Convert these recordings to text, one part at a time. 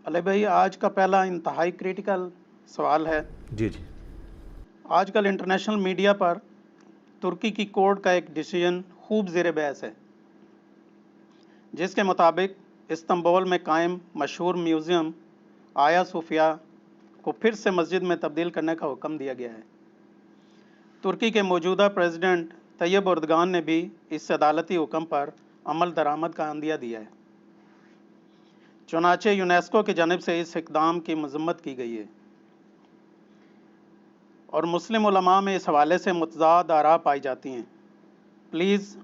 علی بھائی آج کا پہلا انتہائی کریٹیکل سوال ہے۔ جی آج کل انٹرنیشنل میڈیا پر ترکی کی کورٹ کا ایک ڈیسیژن خوب زیر بحث ہے، جس کے مطابق استنبول میں قائم مشہور میوزیم آیا صوفیہ کو پھر سے مسجد میں تبدیل کرنے کا حکم دیا گیا ہے۔ ترکی کے موجودہ پریزیڈنٹ طیب اردگان نے بھی اس عدالتی حکم پر عمل درآمد کا عندیہ دیا ہے۔ چنانچہ یونیسکو کی جانب سے اس اقدام کی مذمت کی گئی ہے، اور مسلم علماء میں اس حوالے سے متضاد آراء پائی جاتی ہیں۔ پلیز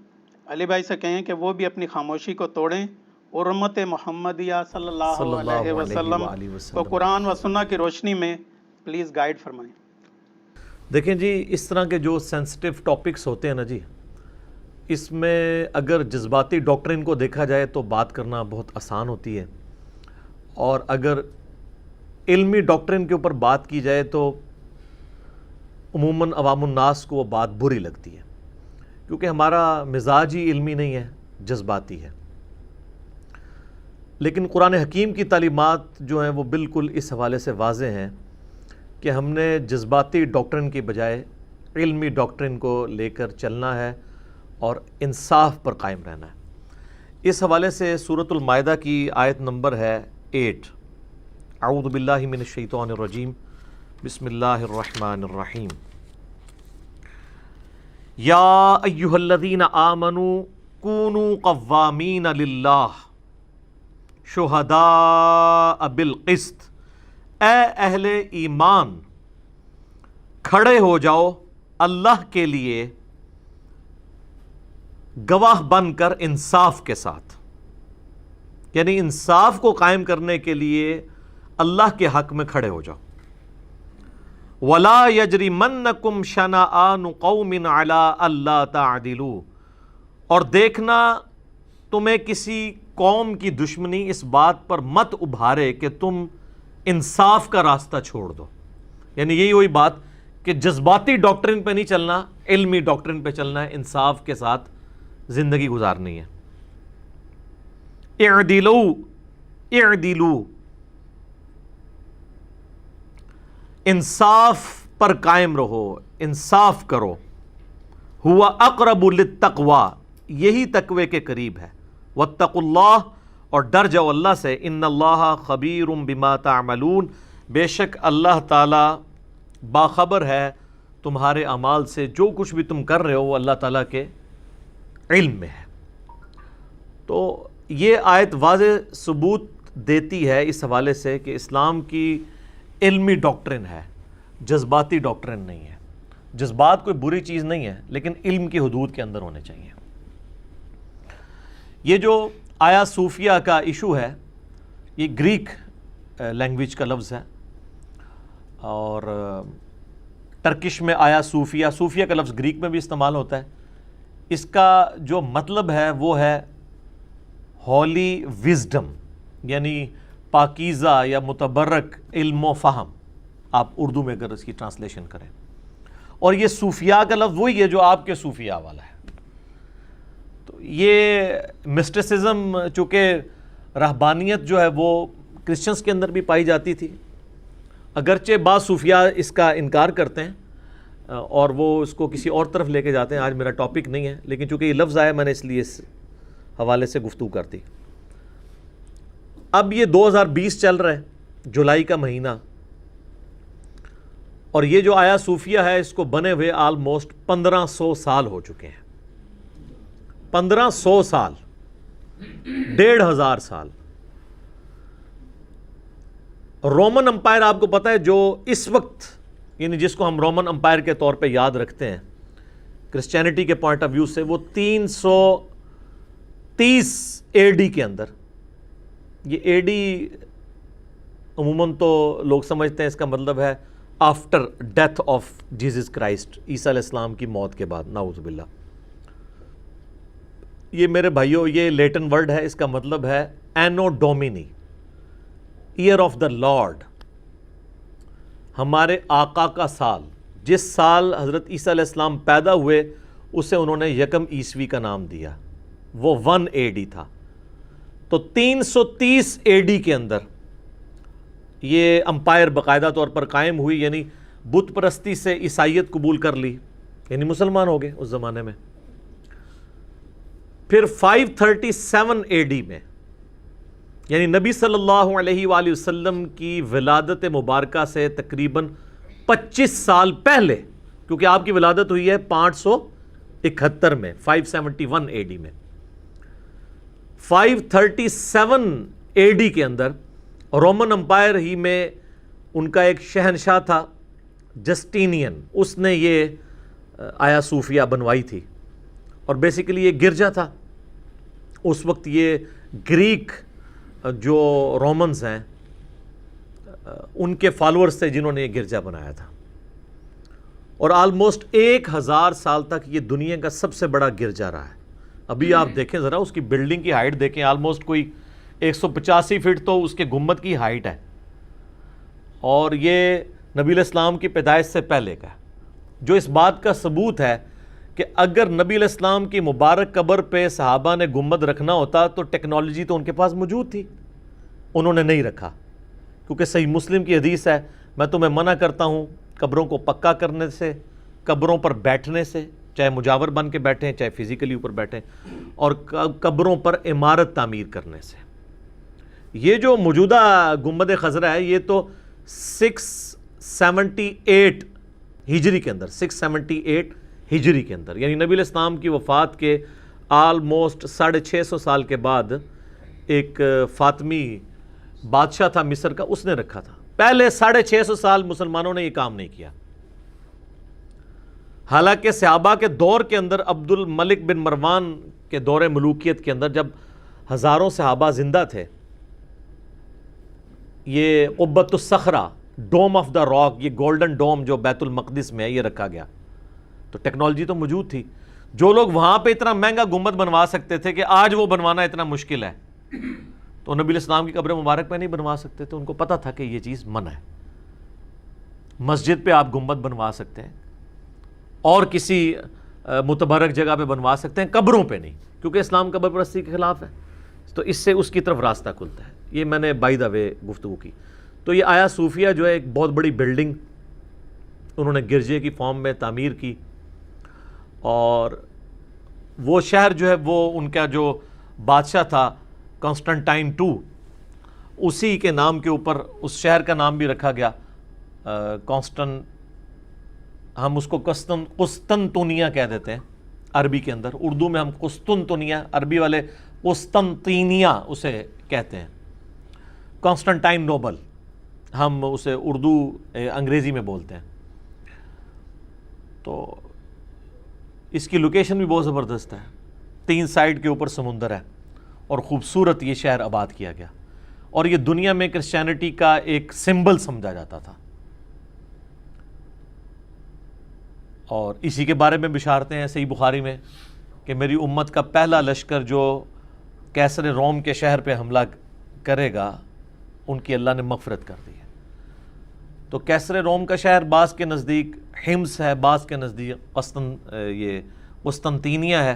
علی بھائی سے کہیں کہ وہ بھی اپنی خاموشی کو توڑیں اور امت محمدیہ صلی اللہ علیہ وسلم کو قرآن و سنہ کی روشنی میں پلیز گائیڈ فرمائیں۔ دیکھیں جی، اس طرح کے جو سینسٹیو ٹاپکس ہوتے ہیں نا جی، اس میں اگر جذباتی ڈاکٹرن کو دیکھا جائے تو بات کرنا بہت آسان ہوتی ہے، اور اگر علمی ڈاکٹرن کے اوپر بات کی جائے تو عموماً عوام الناس کو وہ بات بری لگتی ہے، کیونکہ ہمارا مزاج ہی علمی نہیں ہے، جذباتی ہے۔ لیکن قرآن حکیم کی تعلیمات جو ہیں وہ بالکل اس حوالے سے واضح ہیں کہ ہم نے جذباتی ڈاکٹرن کی بجائے علمی ڈاکٹرن کو لے کر چلنا ہے اور انصاف پر قائم رہنا ہے۔ اس حوالے سے سورۃ المائدہ کی آیت نمبر ہے 8۔ اعوذ باللہ من الشیطان الرجیم، بسم اللہ الرحمن الرحیم۔ یا ایہا الذین آمنوا کونوا قوامین للہ شہداء بالقسط، اے اہل ایمان کھڑے ہو جاؤ اللہ کے لیے گواہ بن کر انصاف کے ساتھ، یعنی انصاف کو قائم کرنے کے لیے اللہ کے حق میں کھڑے ہو جاؤ۔ وَلَا يَجْرِمَنَّكُمْ شَنَآنُ قَوْمٍ عَلَىٰ أَلَّا تَعْدِلُوا، اور دیکھنا تمہیں کسی قوم کی دشمنی اس بات پر مت ابھارے کہ تم انصاف کا راستہ چھوڑ دو۔ یعنی یہی وہی بات کہ جذباتی ڈاکٹرن پہ نہیں چلنا، علمی ڈاکٹرن پہ چلنا ہے، انصاف کے ساتھ زندگی گزارنی ہے۔ اعدلوا، انصاف پر قائم رہو، انصاف کرو۔ ہوا اقرب للتقوی، یہی تقوی کے قریب ہے۔ واتقوا اللہ، اور ڈر جاؤ اللہ سے۔ ان اللہ خبیر بما تعملون، بے شک اللہ تعالی باخبر ہے تمہارے اعمال سے، جو کچھ بھی تم کر رہے ہو وہ اللہ تعالیٰ کے علم میں ہے۔ تو یہ آیت واضح ثبوت دیتی ہے اس حوالے سے کہ اسلام کی علمی ڈاکٹرن ہے، جذباتی ڈاکٹرن نہیں ہے۔ جذبات کوئی بری چیز نہیں ہے، لیکن علم کی حدود کے اندر ہونے چاہیے۔ یہ جو آیا صوفیہ کا ایشو ہے، یہ گریک لینگویج کا لفظ ہے، اور ٹرکش میں آیا صوفیہ، صوفیہ کا لفظ گریک میں بھی استعمال ہوتا ہے۔ اس کا جو مطلب ہے وہ ہے ہولی وزڈم، یعنی پاکیزہ یا متبرک علم و فہم، آپ اردو میں اگر اس کی ٹرانسلیشن کریں۔ اور یہ صوفیاء کا لفظ وہی ہے جو آپ کے صوفیاء والا ہے۔ تو یہ مسٹسزم، چونکہ رہبانیت جو ہے وہ کرسچنز کے اندر بھی پائی جاتی تھی، اگرچہ بعض صوفیاء اس کا انکار کرتے ہیں اور وہ اس کو کسی اور طرف لے کے جاتے ہیں۔ آج میرا ٹاپک نہیں ہے، لیکن چونکہ یہ لفظ آیا میں نے اس لیے اس حوالے سے گفتگو کر دی۔ اب یہ 2020 چل رہا ہے، جولائی کا مہینہ، اور یہ جو آیا صوفیہ ہے اس کو بنے ہوئے آلموسٹ 1500 سال ہو چکے ہیں۔ 1500 سال، 1500 سال۔ رومن امپائر آپ کو پتہ ہے جو اس وقت، یعنی جس کو ہم رومن امپائر کے طور پہ یاد رکھتے ہیں کرسچینٹی کے پوائنٹ آف ویو سے، وہ 330 اے ڈی کے اندر، یہ اے ڈی عموماً تو لوگ سمجھتے ہیں اس کا مطلب ہے after death of Jesus Christ, عیسیٰ علیہ السلام کی موت کے بعد، نعوذ باللہ۔ یہ میرے بھائیوں یہ لیٹن ورڈ ہے، اس کا مطلب ہے اینو ڈومینی، ایئر آف دا لارڈ، ہمارے آقا کا سال۔ جس سال حضرت عیسیٰ علیہ السلام پیدا ہوئے اسے انہوں نے یکم عیسوی کا نام دیا، وہ 1 AD تھا۔ تو 330 AD کے اندر یہ امپائر باقاعدہ طور پر قائم ہوئی، یعنی بت پرستی سے عیسائیت قبول کر لی، یعنی مسلمان ہو گئے اس زمانے میں۔ پھر 537 اے ڈی میں، یعنی نبی صلی اللہ علیہ وآلہ وسلم کی ولادت مبارکہ سے تقریباً 25 سال پہلے، کیونکہ آپ کی ولادت ہوئی ہے 571 میں، 571 اے ڈی میں، 537 اے ڈی کے اندر رومن امپائر ہی میں ان کا ایک شہنشاہ تھا جسٹینین، اس نے یہ آیا صوفیہ بنوائی تھی، اور بیسیکلی یہ گرجا تھا۔ اس وقت یہ گریک جو رومنز ہیں ان کے فالورز تھے جنہوں نے یہ گرجا بنایا تھا، اور آلموسٹ 1000 سال تک یہ دنیا کا سب سے بڑا گرجا رہا ہے۔ ابھی آپ دیکھیں ذرا اس کی بلڈنگ کی ہائٹ دیکھیں، آلموسٹ کوئی 185 فٹ تو اس کے گنبد کی ہائٹ ہے، اور یہ نبی علیہ السلام کی پیدائش سے پہلے کا ہے، جو اس بات کا ثبوت ہے کہ اگر نبی علیہ السلام کی مبارک قبر پہ صحابہ نے گنبد رکھنا ہوتا تو ٹیکنالوجی تو ان کے پاس موجود تھی، انہوں نے نہیں رکھا، کیونکہ صحیح مسلم کی حدیث ہے، میں تمہیں منع کرتا ہوں قبروں کو پکا کرنے سے، قبروں پر بیٹھنے سے، چاہے مجاور بن کے بیٹھیں چاہے فزیکلی اوپر بیٹھیں، اور قبروں پر عمارت تعمیر کرنے سے۔ یہ جو موجودہ گنبد خضرا ہے یہ تو 678 ہجری کے اندر، 678 ہجری کے اندر، یعنی نبی علیہ السلام کی وفات کے آلموسٹ 650 سال کے بعد ایک فاطمی بادشاہ تھا مصر کا، اس نے رکھا تھا۔ پہلے 650 سال مسلمانوں نے یہ کام نہیں کیا، حالانکہ صحابہ کے دور کے اندر، عبد الملک بن مروان کے دور ملوکیت کے اندر جب ہزاروں صحابہ زندہ تھے، یہ قبۃ الصخرہ، ڈوم آف دا راک، یہ گولڈن ڈوم جو بیت المقدس میں ہے، یہ رکھا گیا، تو ٹیکنالوجی تو موجود تھی۔ جو لوگ وہاں پہ اتنا مہنگا گنبد بنوا سکتے تھے کہ آج وہ بنوانا اتنا مشکل ہے، تو نبی علیہ السلام کی قبر مبارک پہ نہیں بنوا سکتے تھے، ان کو پتہ تھا کہ یہ چیز منع ہے۔ مسجد پہ آپ گنبد بنوا سکتے ہیں، اور کسی متبرک جگہ پہ بنوا سکتے ہیں، قبروں پہ نہیں، کیونکہ اسلام قبر پرستی کے خلاف ہے، تو اس سے اس کی طرف راستہ کھلتا ہے۔ یہ میں نے بائی دا وے گفتگو کی۔ تو یہ آیا صوفیہ جو ہے ایک بہت بڑی بلڈنگ انہوں نے گرجے کی فارم میں تعمیر کی، اور وہ شہر جو ہے وہ ان کا جو بادشاہ تھا کانسٹنٹائن II، اسی کے نام کے اوپر اس شہر کا نام بھی رکھا گیا ہم اس کو قسطنطنیہ کہہ دیتے ہیں عربی کے اندر، اردو میں ہم قسطنطنیہ، عربی والے قسطنطینیہ اسے کہتے ہیں، کانسٹنٹائن نوبل ہم اسے اردو انگریزی میں بولتے ہیں۔ تو اس کی لوکیشن بھی بہت زبردست ہے، 3 سائڈ کے اوپر سمندر ہے، اور خوبصورت یہ شہر آباد کیا گیا، اور یہ دنیا میں کرسچینٹی کا ایک سمبل سمجھا جاتا تھا۔ اور اسی کے بارے میں بشارتیں ہیں صحیح بخاری میں کہ میری امت کا پہلا لشکر جو کیسر روم کے شہر پہ حملہ کرے گا ان کی اللہ نے مغفرت کر دی ہے۔ تو کیسر روم کا شہر بعض کے نزدیک حمص ہے، بعض کے نزدیک قسطنطینیہ ہے۔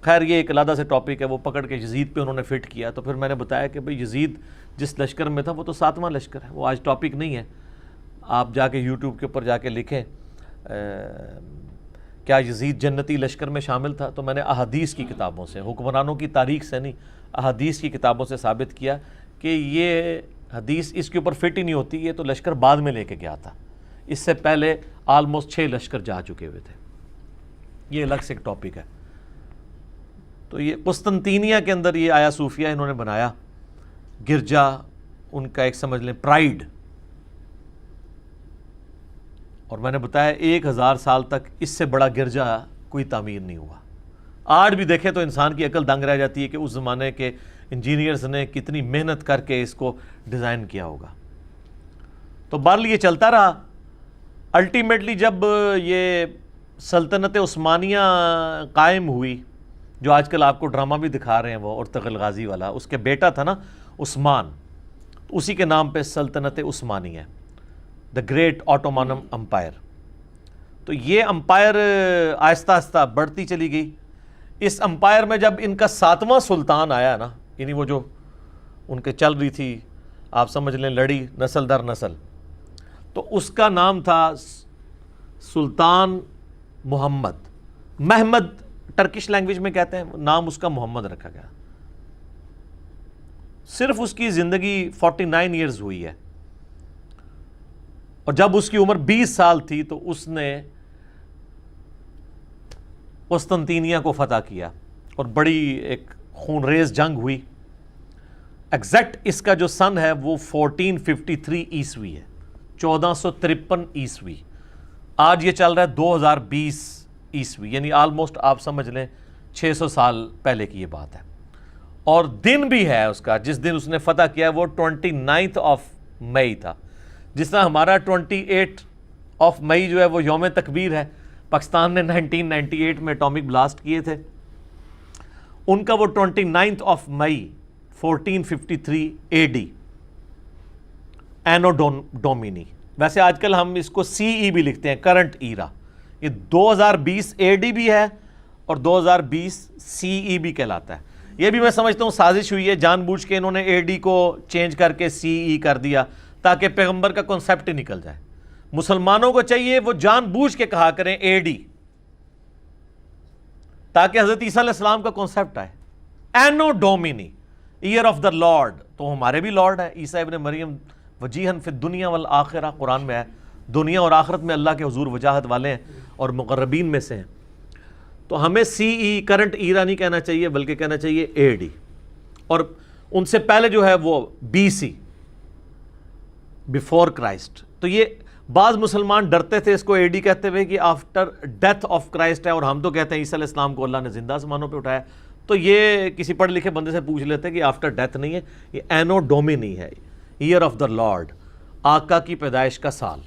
خیر یہ ایک علیحدہ سے ٹاپک ہے، وہ پکڑ کے یزید پہ انہوں نے فٹ کیا، تو پھر میں نے بتایا کہ بھئی یزید جس لشکر میں تھا وہ تو 7واں لشکر ہے، وہ آج ٹاپک نہیں ہے۔ آپ جا کے یوٹیوب کے اوپر جا کے لکھیں کیا یزید جنتی لشکر میں شامل تھا، تو میں نے احادیث کی کتابوں سے، حکمرانوں کی تاریخ سے نہیں، احادیث کی کتابوں سے ثابت کیا کہ یہ حدیث اس کے اوپر فٹ ہی نہیں ہوتی، یہ تو لشکر بعد میں لے کے گیا تھا، اس سے پہلے آلموسٹ 6 لشکر جا چکے ہوئے تھے۔ یہ الگ سے ایک ٹاپک ہے۔ تو یہ قسطنطینیہ کے اندر یہ آیا صوفیہ انہوں نے بنایا، گرجا ان کا ایک سمجھ لیں پرائیڈ، اور میں نے بتایا 1000 سال تک اس سے بڑا گرجا کوئی تعمیر نہیں ہوا۔ آج بھی دیکھیں تو انسان کی عقل دنگ رہ جاتی ہے کہ اس زمانے کے انجینئرز نے کتنی محنت کر کے اس کو ڈیزائن کیا ہوگا۔ تو بہرحال یہ چلتا رہا۔ الٹیمیٹلی جب یہ سلطنت عثمانیہ قائم ہوئی، جو آج کل آپ کو ڈرامہ بھی دکھا رہے ہیں وہ ارطغرل غازی والا، اس کے بیٹا تھا نا عثمان، اسی کے نام پہ سلطنت عثمانیہ، دا گریٹ آٹومان امپائر۔ تو یہ امپائر آہستہ آہستہ بڑھتی چلی گئی۔ اس امپائر میں جب ان کا 7واں سلطان آیا نا، یعنی وہ جو ان کے چل رہی تھی آپ سمجھ لیں لڑی نسل در نسل. تو اس کا نام تھا سلطان محمد ٹرکش لینگویج میں کہتے ہیں, نام اس کا محمد رکھا گیا. صرف اس کی زندگی 49 ایئرز ہوئی ہے, اور جب اس کی عمر 20 سال تھی تو اس نے قسطنطینیہ کو فتح کیا, اور بڑی ایک خونریز جنگ ہوئی. ایگزیکٹ اس کا جو سن ہے وہ 1453 عیسوی ہے, 1453 عیسوی. آج یہ چل رہا ہے 2020 عیسوی, یعنی آلموسٹ آپ سمجھ لیں 600 سال پہلے کی یہ بات ہے. اور دن بھی ہے اس کا جس دن اس نے فتح کیا وہ 29 مئی تھا. جس طرح ہمارا 28 مئی جو ہے وہ یوم تکبیر ہے, پاکستان نے 1998 میں اٹامک بلاسٹ کیے تھے, ان کا وہ 29 مئی 1453 AD اینو ڈومینی. ویسے آج کل ہم اس کو CE بھی لکھتے ہیں, کرنٹ ایرا. یہ 2020 AD بھی ہے اور 2020 CE بھی کہلاتا ہے. یہ بھی میں سمجھتا ہوں سازش ہوئی ہے, جان بوجھ کے انہوں نے AD کو چینج کر کے CE کر دیا تاکہ پیغمبر کا کنسیپٹ ہی نکل جائے. مسلمانوں کو چاہیے وہ جان بوجھ کے کہا کریں AD, تاکہ حضرت عیسیٰ علیہ السلام کا کنسیپٹ آئے. اینو ڈومینی, ایئر آف دا لارڈ, تو ہمارے بھی لارڈ ہے عیسیٰ ابن مریم, وجیہن فی الدنیا والآخرہ, قرآن میں ہے, دنیا اور آخرت میں اللہ کے حضور وجاہت والے ہیں اور مقربین میں سے ہیں. تو ہمیں CE کرنٹ ایرا نہیں کہنا چاہیے بلکہ کہنا چاہیے AD, اور ان سے پہلے جو ہے وہ BC, بیفور کرائسٹ. تو یہ بعض مسلمان ڈرتے تھے اس کو AD کہتے ہوئے کہ آفٹر ڈیتھ آف کرائسٹ ہے, اور ہم تو کہتے ہیں عیسیٰ علیہ السلام کو اللہ نے زندہ آسمانوں پہ اٹھایا. تو یہ کسی پڑھ لکھے بندے سے پوچھ لیتے کہ آفٹر ڈیتھ نہیں ہے, یہ اینو ڈومینی ہے, ایئر آف دا لارڈ, آقا کی پیدائش کا سال,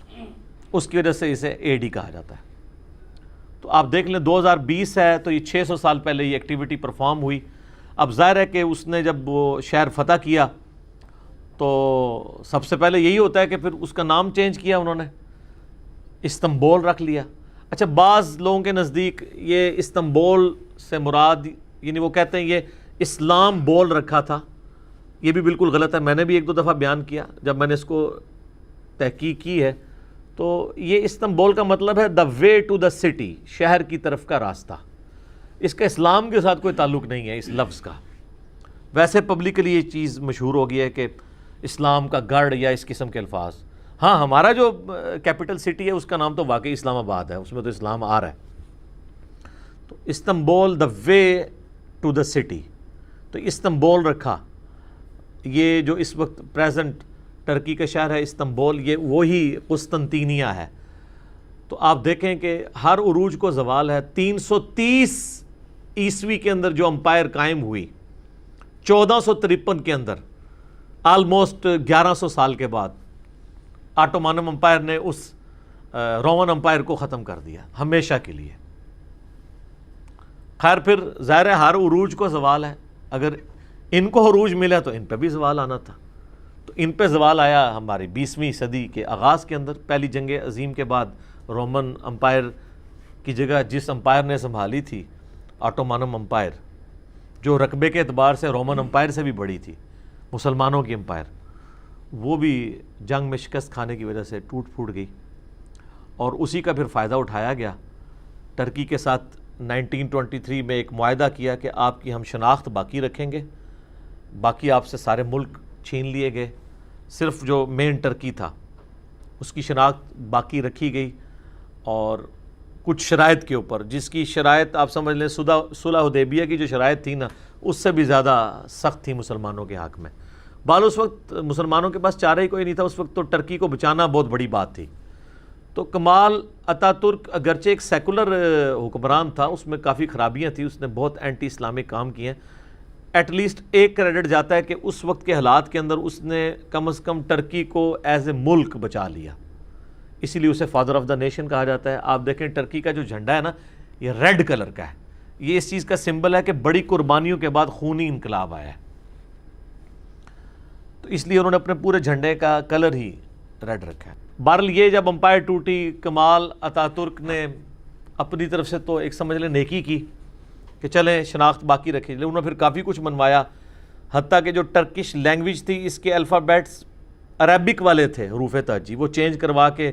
اس کی وجہ سے اسے AD کہا جاتا ہے. تو آپ دیکھ لیں 2020 ہے تو یہ 600 سال پہلے یہ ایکٹیویٹی پرفارم ہوئی. اب ظاہر ہے کہ اس نے جب وہ شہر فتح کیا تو سب سے پہلے یہی ہوتا ہے کہ پھر اس کا نام چینج کیا انہوں نے, استنبول رکھ لیا. اچھا, بعض لوگوں کے نزدیک یہ استنبول سے مراد, یعنی وہ کہتے ہیں یہ اسلام بول رکھا تھا. یہ بھی بالکل غلط ہے, میں نے بھی ایک دو دفعہ بیان کیا جب میں نے اس کو تحقیق کی ہے. تو یہ استنبول کا مطلب ہے دا وے ٹو دا سٹی, شہر کی طرف کا راستہ. اس کا اسلام کے ساتھ کوئی تعلق نہیں ہے اس لفظ کا. ویسے پبلکلی یہ چیز مشہور ہو گئی ہے کہ اسلام کا گڑھ یا اس قسم کے الفاظ. ہاں, ہمارا جو کیپٹل سٹی ہے اس کا نام تو واقعی اسلام آباد ہے, اس میں تو اسلام آ رہا ہے. تو Istanbul the way to the city, تو استنبول رکھا. یہ جو اس وقت پریزنٹ ٹرکی کا شہر ہے استنبول, یہ وہی قسطنطینیہ ہے. تو آپ دیکھیں کہ ہر عروج کو زوال ہے. 330 عیسوی کے اندر جو امپائر قائم ہوئی, 1453 کے اندر, آلموسٹ 1100 سال کے بعد آٹومانم امپائر نے اس رومن امپائر کو ختم کر دیا ہمیشہ کے لیے. خیر, پھر ظاہر ہے ہر عروج کو زوال ہے. اگر ان کو عروج ملا تو ان پہ بھی زوال آنا تھا. تو ان پہ زوال آیا ہماری 20ویں صدی کے آغاز کے اندر. پہلی جنگ عظیم کے بعد رومن امپائر کی جگہ جس امپائر نے سنبھالی تھی, آٹومانم امپائر, جو رقبے کے اعتبار سے رومن امپائر سے بھی بڑی تھی, مسلمانوں کی امپائر, وہ بھی جنگ میں شکست کھانے کی وجہ سے ٹوٹ پھوٹ گئی. اور اسی کا پھر فائدہ اٹھایا گیا. ٹرکی کے ساتھ 1923 میں ایک معاہدہ کیا کہ آپ کی ہم شناخت باقی رکھیں گے, باقی آپ سے سارے ملک چھین لیے گئے, صرف جو مین ٹرکی تھا اس کی شناخت باقی رکھی گئی. اور کچھ شرائط کے اوپر, جس کی شرائط آپ سمجھ لیں صلح حدیبیہ کی جو شرائط تھی نا, اس سے بھی زیادہ سخت تھی مسلمانوں کے حق میں. بال اس وقت مسلمانوں کے پاس چارہ ہی کوئی نہیں تھا, اس وقت تو ٹرکی کو بچانا بہت بڑی بات تھی. تو کمال اتا ترک اگرچہ ایک سیکولر حکمران تھا, اس میں کافی خرابیاں تھیں, اس نے بہت اینٹی اسلامک کام کیے ہیں. ایٹ لیسٹ ایک کریڈٹ جاتا ہے کہ اس وقت کے حالات کے اندر اس نے کم از کم ٹرکی کو ایز اے ملک بچا لیا, اسی لیے اسے فادر آف دا نیشن کہا جاتا ہے. آپ دیکھیں ٹرکی کا جو جھنڈا ہے نا, یہ ریڈ کلر کا ہے. یہ اس چیز کا سمبل ہے کہ بڑی قربانیوں کے بعد خونی انقلاب آیا ہے, تو اس لیے انہوں نے اپنے پورے جھنڈے کا کلر ہی ریڈ رکھا ہے. بہرحال یہ جب امپائر ٹوٹی, کمال اتا ترک نے اپنی طرف سے تو ایک سمجھ لیں نیکی کی کہ چلیں شناخت باقی رکھی. انہوں نے پھر کافی کچھ منوایا, حتیٰ کہ جو ٹرکش لینگویج تھی اس کے الفابیٹس عربک والے تھے حروف تہجی، وہ چینج کروا کے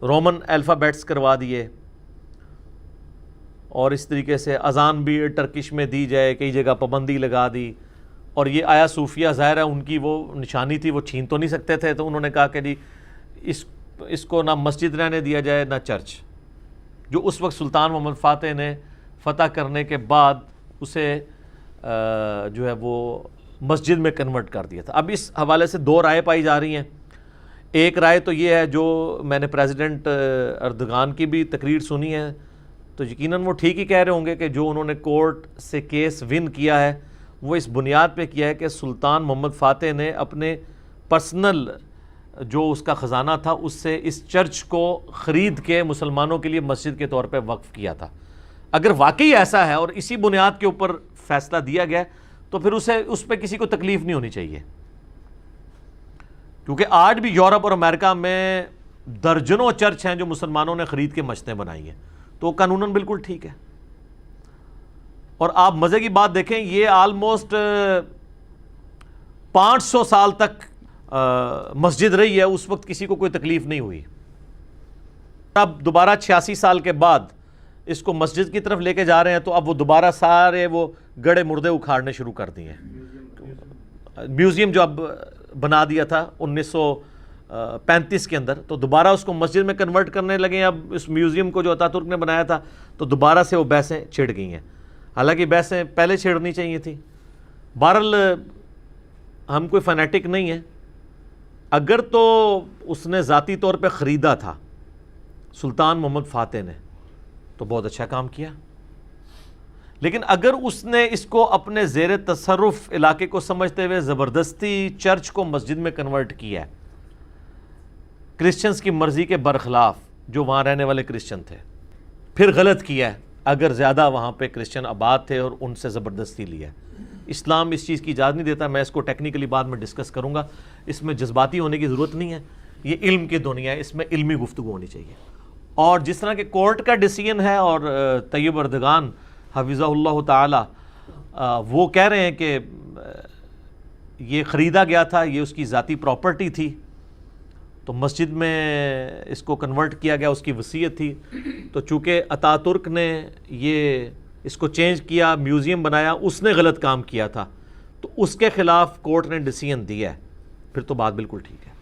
رومن الفابیٹس کروا دیے، اور اس طریقے سے اذان بھی ٹرکش میں دی جائے، کئی جگہ پابندی لگا دی. اور یہ آیا صوفیہ ظاہر ہے ان کی وہ نشانی تھی، وہ چھین تو نہیں سکتے تھے، تو انہوں نے کہا کہ جی اس کو نہ مسجد رہنے دیا جائے نہ چرچ، جو اس وقت سلطان محمد فاتح نے فتح کرنے کے بعد اسے جو ہے وہ مسجد میں کنورٹ کر دیا تھا. اب اس حوالے سے دو رائے پائی جا رہی ہیں. ایک رائے تو یہ ہے، جو میں نے پریزیڈنٹ اردگان کی بھی تقریر سنی ہے، تو یقیناً وہ ٹھیک ہی کہہ رہے ہوں گے کہ جو انہوں نے کورٹ سے کیس ون کیا ہے وہ اس بنیاد پہ کیا ہے کہ سلطان محمد فاتح نے اپنے پرسنل جو اس کا خزانہ تھا اس سے اس چرچ کو خرید کے مسلمانوں کے لیے مسجد کے طور پہ وقف کیا تھا. اگر واقعی ایسا ہے اور اسی بنیاد کے اوپر فیصلہ دیا گیا تو پھر اس پہ کسی کو تکلیف نہیں ہونی چاہیے، کیونکہ آج بھی یورپ اور امریکہ میں درجنوں چرچ ہیں جو مسلمانوں نے خرید کے مسجدیں بنائی ہیں، تو قانوناً بالکل ٹھیک ہے. اور آپ مزے کی بات دیکھیں، یہ آلموسٹ 500 سال تک مسجد رہی ہے، اس وقت کسی کو کوئی تکلیف نہیں ہوئی. اب دوبارہ 86 سال کے بعد اس کو مسجد کی طرف لے کے جا رہے ہیں، تو اب وہ دوبارہ سارے وہ گڑے مردے اکھاڑنے شروع کر دیے ہیں. میوزیم جو اب بنا دیا تھا 1935 کے اندر، تو دوبارہ اس کو مسجد میں کنورٹ کرنے لگے ہیں. اب اس میوزیم کو جو اتا ترک نے بنایا تھا تو دوبارہ سے وہ بحثیں چھڑ گئی ہیں، حالانکہ بحثیں پہلے چھڑنی چاہیے تھی. بہرحال ہم کوئی فنیٹک نہیں ہیں. اگر تو اس نے ذاتی طور پہ خریدا تھا سلطان محمد فاتح نے تو بہت اچھا کام کیا، لیکن اگر اس نے اس کو اپنے زیر تصرف علاقے کو سمجھتے ہوئے زبردستی چرچ کو مسجد میں کنورٹ کیا ہے، کرسچنز کی مرضی کے برخلاف جو وہاں رہنے والے کرسچن تھے، پھر غلط کیا ہے. اگر زیادہ وہاں پہ کرسچن آباد تھے اور ان سے زبردستی لیا ہے، اسلام اس چیز کی اجازت نہیں دیتا. میں اس کو ٹیکنیکلی بعد میں ڈسکس کروں گا، اس میں جذباتی ہونے کی ضرورت نہیں ہے. یہ علم کی دنیا ہے، اس میں علمی گفتگو ہونی چاہیے. اور جس طرح کہ کورٹ کا ڈیسیژن ہے، اور طیب اردگان حفظہ اللہ تعالی وہ کہہ رہے ہیں کہ یہ خریدا گیا تھا، یہ اس کی ذاتی پراپرٹی تھی، تو مسجد میں اس کو کنورٹ کیا گیا، اس کی وصیت تھی. تو چونکہ اتا ترک نے یہ اس کو چینج کیا، میوزیم بنایا، اس نے غلط کام کیا تھا، تو اس کے خلاف کورٹ نے ڈیسیژن دیا ہے، پھر تو بات بالکل ٹھیک ہے.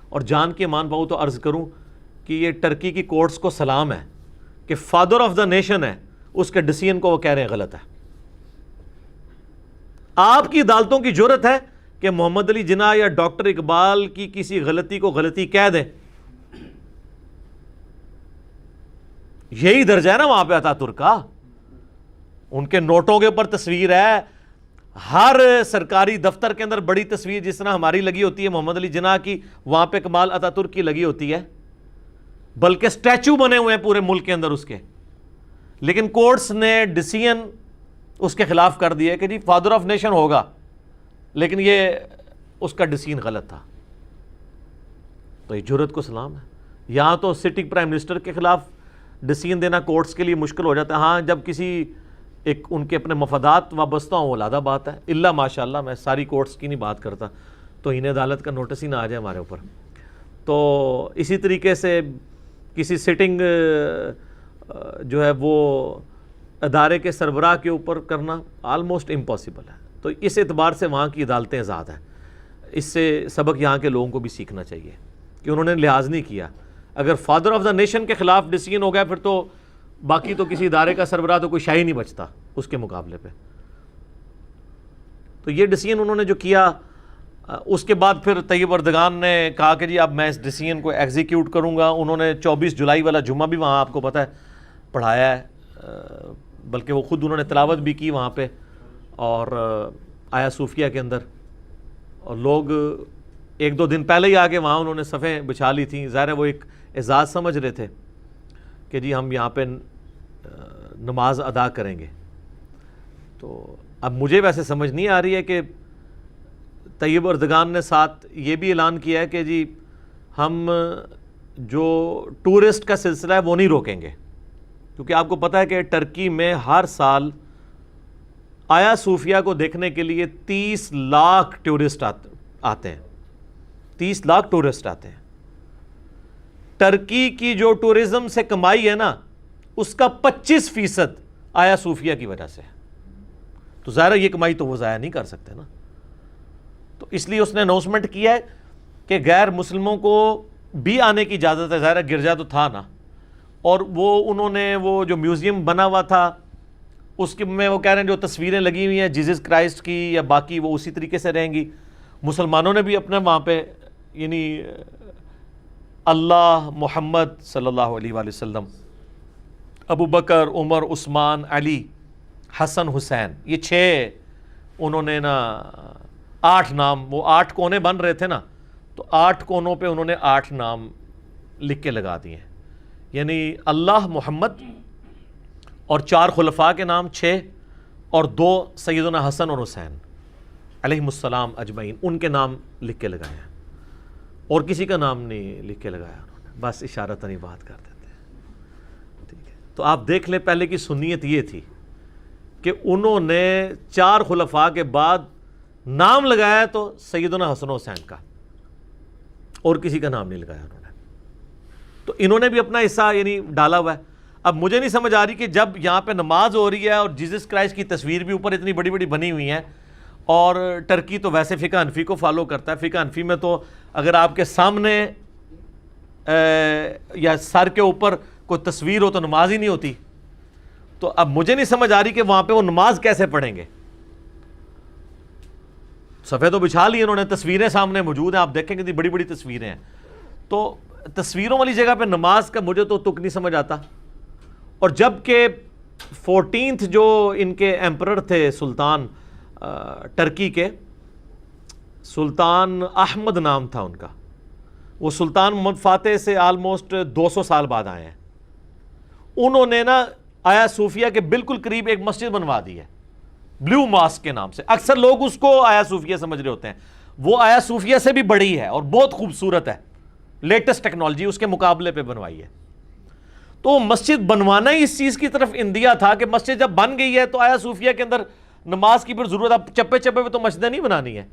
اور جان کے مان پاؤں تو عرض کروں کہ یہ ٹرکی کی کورٹس کو سلام ہے کہ فادر آف دا نیشن ہے، اس کے ڈیسیژن کو وہ کہہ رہے ہیں غلط ہے. آپ کی عدالتوں کی جرت ہے کہ محمد علی جناح یا ڈاکٹر اقبال کی کسی غلطی کو غلطی کہہ دیں. یہی درجہ ہے نا وہاں پہ اتا ترک کا. ان کے نوٹوں کے اوپر تصویر ہے، ہر سرکاری دفتر کے اندر بڑی تصویر جس طرح ہماری لگی ہوتی ہے محمد علی جناح کی، وہاں پہ کمال اتا ترک کی لگی ہوتی ہے، بلکہ سٹیچو بنے ہوئے ہیں پورے ملک کے اندر اس کے. لیکن کورٹس نے ڈیسیژن اس کے خلاف کر دیا کہ جی فادر آف نیشن ہوگا، لیکن یہ اس کا ڈیسیژن غلط تھا. تو یہ جرت کو سلام ہے. یہاں تو سٹنگ پرائم منسٹر کے خلاف ڈیسیژن دینا کورٹس کے لیے مشکل ہو جاتا ہے. ہاں جب کسی ایک ان کے اپنے مفادات وابستہ ہوں وہ علیحدہ بات ہے، اللہ ماشاء اللہ میں ساری کورٹس کی نہیں بات کرتا، تو انہیں عدالت کا نوٹس ہی نہ آ جائے ہمارے اوپر. تو اسی طریقے سے کسی سٹنگ جو ہے وہ ادارے کے سربراہ کے اوپر کرنا آلموسٹ امپاسبل ہے. تو اس اعتبار سے وہاں کی عدالتیں آزاد ہیں. اس سے سبق یہاں کے لوگوں کو بھی سیکھنا چاہیے کہ انہوں نے لحاظ نہیں کیا. اگر فادر آف دا نیشن کے خلاف ڈیسیژن ہو گیا پھر تو باقی تو کسی ادارے کا سربراہ تو کوئی شاہی نہیں بچتا اس کے مقابلے پہ. تو یہ ڈیسیژن انہوں نے جو کیا، اس کے بعد پھر طیب اردگان نے کہا کہ جی اب میں اس ڈیسیژن کو ایگزیکیوٹ کروں گا. انہوں نے 24 جولائی والا جمعہ بھی وہاں آپ کو پتہ ہے پڑھایا ہے، بلکہ وہ خود انہوں نے تلاوت بھی کی وہاں پہ اور آیا صوفیہ کے اندر. اور لوگ ایک دو دن پہلے ہی آگے وہاں انہوں نے صفیں بچھا لی تھیں. ظاہر ہے وہ ایک اعزاز سمجھ رہے تھے کہ جی ہم یہاں پہ نماز ادا کریں گے. تو اب مجھے ویسے سمجھ نہیں آ رہی ہے کہ طیب اردگان نے ساتھ یہ بھی اعلان کیا ہے کہ جی ہم جو ٹورسٹ کا سلسلہ ہے وہ نہیں روکیں گے، کیونکہ آپ کو پتہ ہے کہ ٹرکی میں ہر سال آیا صوفیہ کو دیکھنے کے لیے 30 لاکھ ٹورسٹ آتے ہیں. 30 لاکھ ٹورسٹ آتے ہیں. ٹرکی کی جو ٹورزم سے کمائی ہے نا اس کا 25% آیا صوفیہ کی وجہ سے. تو ظاہر یہ کمائی تو وہ ضائع نہیں کر سکتے نا. تو اس لیے اس نے اناؤنسمنٹ کیا ہے کہ غیر مسلموں کو بھی آنے کی اجازت ہے. ظاہر گرجا تو تھا نا, اور وہ انہوں نے وہ جو میوزیم بنا ہوا تھا اس کے میں وہ کہہ رہے ہیں جو تصویریں لگی ہوئی ہیں جیزس کرائسٹ کی یا باقی وہ اسی طریقے سے رہیں گی. مسلمانوں نے بھی اپنے وہاں پہ یعنی اللہ, محمد صلی اللہ علیہ وآلہ وسلم, ابو بکر, عمر, عثمان, علی, حسن, حسین, یہ 6 انہوں نے نا 8 نام, وہ 8 کونے بن رہے تھے نا, تو 8 کونوں پہ انہوں نے 8 نام لکھ کے لگا دیے ہیں. یعنی اللہ, محمد اور 4 خلفاء کے نام 6 اور 2 سیدنا حسن اور حسین علیہم السلام اجمعین, ان کے نام لکھ کے لگائے ہیں. اور کسی کا نام نہیں لکھ کے لگایا انہوں نے, بس اشارتاً ہی بات کر دیتے ہیں. ٹھیک ہے, تو آپ دیکھ لیں پہلے کی سنیت یہ تھی کہ انہوں نے 4 خلفاء کے بعد نام لگایا تو سیدنا حسن و حسین کا, اور کسی کا نام نہیں لگایا انہوں نے. تو انہوں نے بھی اپنا حصہ یعنی ڈالا ہوا ہے. اب مجھے نہیں سمجھ آ رہی کہ جب یہاں پہ نماز ہو رہی ہے اور جیزس کرائسٹ کی تصویر بھی اوپر اتنی بڑی بڑی بنی ہوئی ہیں, اور ٹرکی تو ویسے فقہ حنفی کو فالو کرتا ہے. فقہ حنفی میں تو اگر آپ کے سامنے یا سر کے اوپر کوئی تصویر ہو تو نماز ہی نہیں ہوتی. تو اب مجھے نہیں سمجھ آ رہی کہ وہاں پہ وہ نماز کیسے پڑھیں گے. صفحے تو بچھا لی انہوں نے, تصویریں سامنے موجود ہیں, آپ دیکھیں کہ بڑی بڑی تصویریں ہیں. تو تصویروں والی جگہ پہ نماز کا مجھے تو تک نہیں سمجھ آتا. اور جب کہ 14th جو ان کے ایمپرر تھے سلطان ٹرکی کے, سلطان احمد نام تھا ان کا, وہ سلطان محمد فاتح سے آلموسٹ 200 سال بعد آئے ہیں. انہوں نے نا آیا صوفیہ کے بالکل قریب ایک مسجد بنوا دی ہے بلیو ماسک کے نام سے. اکثر لوگ اس کو آیا صوفیہ سمجھ رہے ہوتے ہیں, وہ آیا صوفیہ سے بھی بڑی ہے اور بہت خوبصورت ہے, لیٹسٹ ٹیکنالوجی اس کے مقابلے پہ بنوائی ہے. تو مسجد بنوانا ہی اس چیز کی طرف اندیا تھا کہ مسجد جب بن گئی ہے تو آیا صوفیہ کے اندر نماز کی پھر ضرورت, اب چپے چپے پہ تو مسجدیں نہیں بنانی ہے.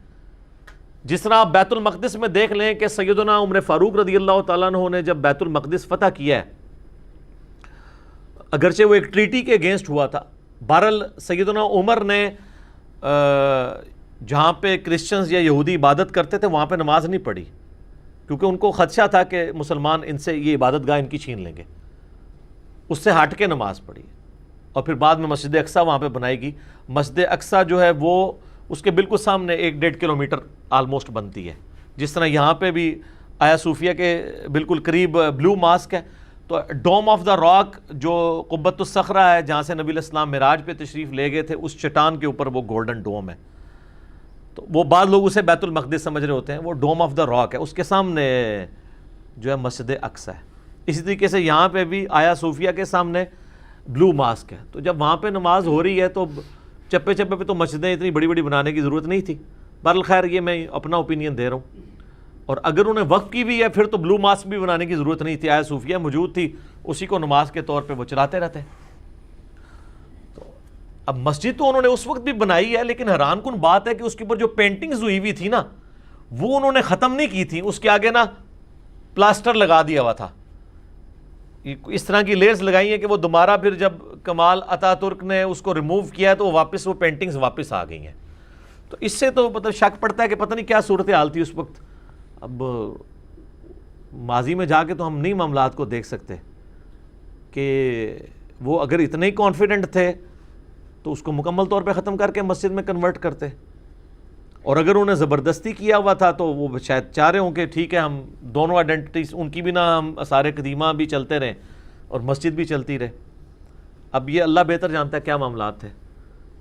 جس طرح آپ بیت المقدس میں دیکھ لیں کہ سیدنا عمر فاروق رضی اللہ تعالیٰ عنہ نے جب بیت المقدس فتح کیا ہے, اگرچہ وہ ایک ٹریٹی کے اگینسٹ ہوا تھا, بہرحال سیدنا عمر نے جہاں پہ کرسچنز یا یہودی عبادت کرتے تھے وہاں پہ نماز نہیں پڑھی, کیونکہ ان کو خدشہ تھا کہ مسلمان ان سے یہ عبادت گاہ ان کی چھین لیں گے. اس سے ہٹ کے نماز پڑھی, اور پھر بعد میں مسجد اقصیٰ وہاں پہ بنائی گئی. مسجد اقصیٰ جو ہے وہ اس کے بالکل سامنے 1-1.5 کلومیٹر آلموسٹ بنتی ہے. جس طرح یہاں پہ بھی آیا صوفیہ کے بالکل قریب بلیو ماسک ہے, تو ڈوم آف دا راک جو قبۃ الصخرہ ہے جہاں سے نبی علیہ السلام معراج پہ تشریف لے گئے تھے, اس چٹان کے اوپر وہ گولڈن ڈوم ہے. تو وہ بعض لوگ اسے بیت المقدس سمجھ رہے ہوتے ہیں, وہ ڈوم آف دا راک ہے, اس کے سامنے جو ہے مسجد اقصیٰ ہے. اسی طریقے سے یہاں پہ بھی آیا صوفیہ کے سامنے بلیو ماسک ہے. تو جب وہاں پہ نماز ہو رہی ہے تو چپے چپے پہ تو مسجدیں اتنی بڑی بڑی بنانے کی ضرورت نہیں تھی. بہرحال خیر یہ میں اپنا اوپینین دے رہا ہوں, اور اگر انہیں وقف کی بھی ہے پھر تو بلیو ماسک بھی بنانے کی ضرورت نہیں تھی. آیا صوفیہ موجود تھی, اسی کو نماز کے طور پہ وہ چلاتے رہتے ہیں. تو اب مسجد تو انہوں نے اس وقت بھی بنائی ہے, لیکن حیران کن بات ہے کہ اس کے اوپر جو پینٹنگز ہوئی ہوئی تھی نا وہ انہوں نے ختم نہیں کی تھی, اس کے آگے نا پلاسٹر لگا دیا ہوا تھا. اس طرح کی لیئرز لگائی ہیں کہ وہ دوبارہ پھر جب کمال اتا ترک نے اس کو ریموو کیا ہے تو واپس وہ پینٹنگز واپس آ گئی ہیں. تو اس سے تو مطلب شک پڑتا ہے کہ پتہ نہیں کیا صورتحال تھی اس وقت. اب ماضی میں جا کے تو ہم نہیں معاملات کو دیکھ سکتے کہ وہ اگر اتنے ہی کانفیڈنٹ تھے تو اس کو مکمل طور پہ ختم کر کے مسجد میں کنورٹ کرتے, اور اگر انہیں زبردستی کیا ہوا تھا تو وہ شاید چاہ رہے ہوں کہ ٹھیک ہے ہم دونوں آئیڈینٹیز ان کی بھی نہ, ہم آثار قدیمہ بھی چلتے رہیں اور مسجد بھی چلتی رہے. اب یہ اللہ بہتر جانتا ہے کیا معاملات تھے.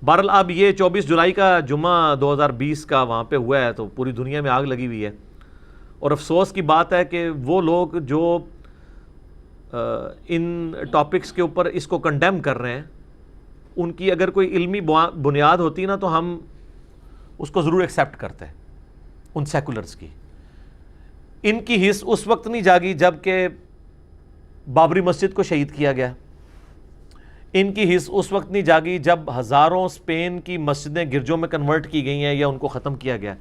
بہرحال اب یہ 24 جولائی کا جمعہ 2020 کا وہاں پہ ہوا ہے تو پوری دنیا میں آگ لگی ہوئی ہے, اور افسوس کی بات ہے کہ وہ لوگ جو ان ٹاپکس کے اوپر اس کو کنڈیم کر رہے ہیں ان کی اگر کوئی علمی بنیاد ہوتی نا تو ہم اس کو ضرور ایکسیپٹ کرتے ہیں. ان سیکولرز کی ان کی حص اس وقت نہیں جاگی جب کہ بابری مسجد کو شہید کیا گیا, ان کی حص اس وقت نہیں جاگی جب ہزاروں اسپین کی مسجدیں گرجوں میں کنورٹ کی گئی ہیں یا ان کو ختم کیا گیا.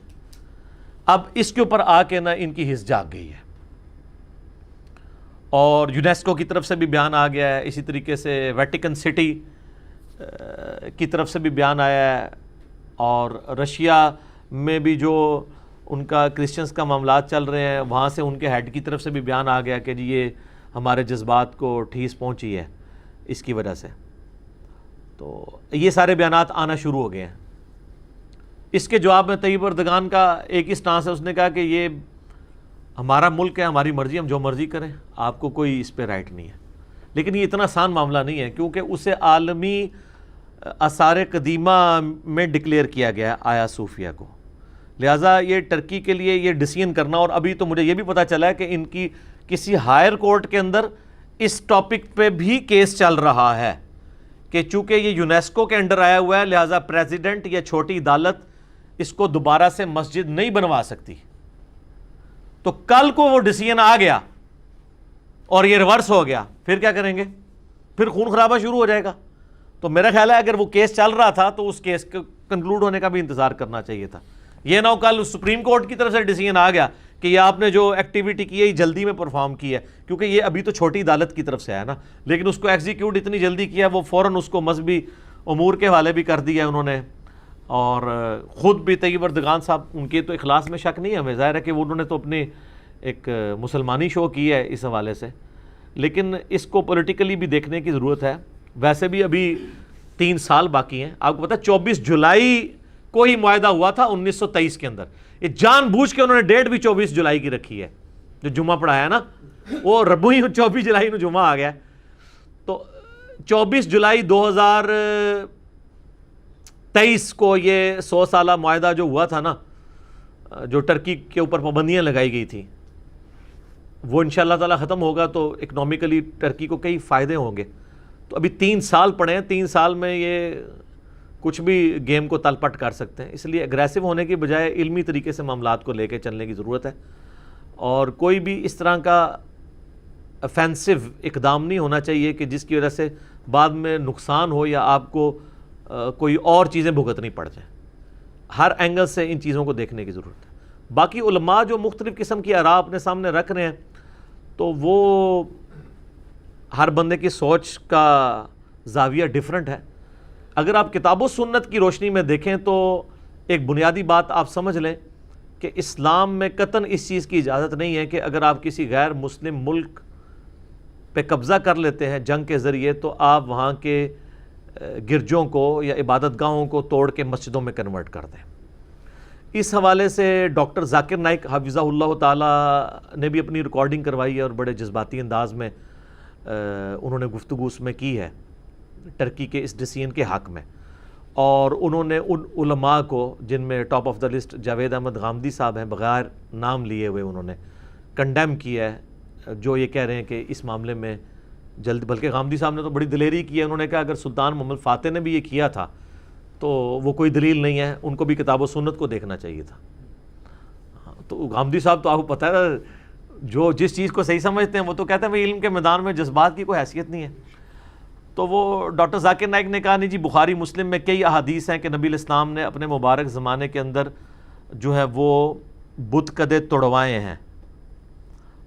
اب اس کے اوپر آ کے نا ان کی حس جاگ گئی ہے، اور یونیسکو کی طرف سے بھی بیان آ گیا ہے، اسی طریقے سے ویٹیکن سٹی کی طرف سے بھی بیان آیا ہے، اور رشیا میں بھی جو ان کا کرسچنز کا معاملات چل رہے ہیں وہاں سے ان کے ہیڈ کی طرف سے بھی بیان آ گیا کہ جی یہ ہمارے جذبات کو ٹھیس پہنچی ہے اس کی وجہ سے۔ تو یہ سارے بیانات آنا شروع ہو گئے ہیں۔ اس کے جواب میں طیب اردگان کا ایک ہی سٹانس ہے، اس نے کہا کہ یہ ہمارا ملک ہے، ہماری مرضی، ہم جو مرضی کریں، آپ کو کوئی اس پہ رائٹ نہیں ہے۔ لیکن یہ اتنا آسان معاملہ نہیں ہے، کیونکہ اسے عالمی آثار قدیمہ میں ڈکلیئر کیا گیا ہے آیا صوفیہ کو، لہٰذا یہ ٹرکی کے لیے یہ ڈیسیژن کرنا، اور ابھی تو مجھے یہ بھی پتہ چلا ہے کہ ان کی کسی ہائر کورٹ کے اندر اس ٹاپک پہ بھی کیس چل رہا ہے کہ چونکہ یہ یونیسکو کے انڈر آیا ہوا ہے لہٰذا پریزیڈنٹ یا چھوٹی عدالت اس کو دوبارہ سے مسجد نہیں بنوا سکتی۔ تو کل کو وہ ڈیسیژن آ گیا اور یہ ریورس ہو گیا، پھر کیا کریں گے؟ پھر خون خرابہ شروع ہو جائے گا۔ تو میرا خیال ہے اگر وہ کیس چل رہا تھا تو اس کیس کو کنکلوڈ ہونے کا بھی انتظار کرنا چاہیے تھا، یہ نہ ہو کل سپریم کورٹ کی طرف سے ڈیسیژن آ گیا کہ یہ آپ نے جو ایکٹیویٹی کی ہے یہ جلدی میں پرفارم کی ہے، کیونکہ یہ ابھی تو چھوٹی عدالت کی طرف سے آیا نا، لیکن اس کو ایگزیکیوٹ اتنی جلدی کیا وہ فوراً اس کو مذہبی امور کے حوالے بھی کر دیا انہوں نے۔ اور خود بھی طیب اردگان صاحب، ان کے تو اخلاص میں شک نہیں ہے ہمیں، ظاہر ہے کہ انہوں نے تو اپنی ایک مسلمانی شو کی ہے اس حوالے سے، لیکن اس کو پولیٹیکلی بھی دیکھنے کی ضرورت ہے۔ ویسے بھی ابھی 3 سال باقی ہیں، آپ کو پتہ ہے 24 جولائی کو ہی معاہدہ ہوا تھا 1923 کے اندر، یہ جان بوجھ کے انہوں نے ڈیٹ بھی 24 جولائی کی رکھی ہے، جو جمعہ پڑھایا نا وہ ربو ہی 24 جولائی کو جمعہ آ گیا۔ تو 24 جولائی 2023 کو یہ 100 سالہ معاہدہ جو ہوا تھا نا، جو ٹرکی کے اوپر پابندیاں لگائی گئی تھی، وہ انشاءاللہ تعالی ختم ہوگا تو اکنومیکلی ٹرکی کو کئی فائدے ہوں گے۔ تو ابھی 3 سال پڑے ہیں، 3 سال میں یہ کچھ بھی گیم کو تل پٹ کر سکتے ہیں، اس لیے اگریسو ہونے کی بجائے علمی طریقے سے معاملات کو لے کے چلنے کی ضرورت ہے، اور کوئی بھی اس طرح کا افینسو اقدام نہیں ہونا چاہیے کہ جس کی وجہ سے بعد میں نقصان ہو یا آپ کو کوئی اور چیزیں بھگتنی پڑ جائیں۔ ہر اینگل سے ان چیزوں کو دیکھنے کی ضرورت ہے۔ باقی علماء جو مختلف قسم کی آراء اپنے سامنے رکھ رہے ہیں تو وہ ہر بندے کی سوچ کا زاویہ ڈیفرنٹ ہے۔ اگر آپ کتاب و سنت کی روشنی میں دیکھیں تو ایک بنیادی بات آپ سمجھ لیں کہ اسلام میں قطعاً اس چیز کی اجازت نہیں ہے کہ اگر آپ کسی غیر مسلم ملک پہ قبضہ کر لیتے ہیں جنگ کے ذریعے تو آپ وہاں کے گرجوں کو یا عبادت گاہوں کو توڑ کے مسجدوں میں کنورٹ کر دیں۔ اس حوالے سے ڈاکٹر ذاکر نائک حفظہ اللہ تعالی نے بھی اپنی ریکارڈنگ کروائی ہے اور بڑے جذباتی انداز میں انہوں نے گفتگو اس میں کی ہے ٹرکی کے اس ڈیسیژن کے حق میں، اور انہوں نے ان علماء کو جن میں top of the list Javed Ahmad Ghamidi صاحب ہیں، بغیر نام لیے ہوئے انہوں نے کنڈیم کیا ہے، جو یہ کہہ رہے ہیں کہ اس معاملے میں جلد، بلکہ غامدی صاحب نے تو بڑی دلیری کی ہے، انہوں نے کہا اگر سلطان محمد فاتح نے بھی یہ کیا تھا تو وہ کوئی دلیل نہیں ہے، ان کو بھی کتاب و سنت کو دیکھنا چاہیے تھا۔ تو غامدی صاحب تو آپ کو پتہ ہے جو جس چیز کو صحیح سمجھتے ہیں وہ تو کہتے ہیں بھائی علم کے میدان میں جذبات کی کوئی حیثیت نہیں ہے۔ تو وہ ڈاکٹر ذاکر نائک نے کہا نہیں جی بخاری مسلم میں کئی احادیث ہیں کہ نبی علیہ السلام نے اپنے مبارک زمانے کے اندر جو ہے وہ بت قدے توڑوائے ہیں،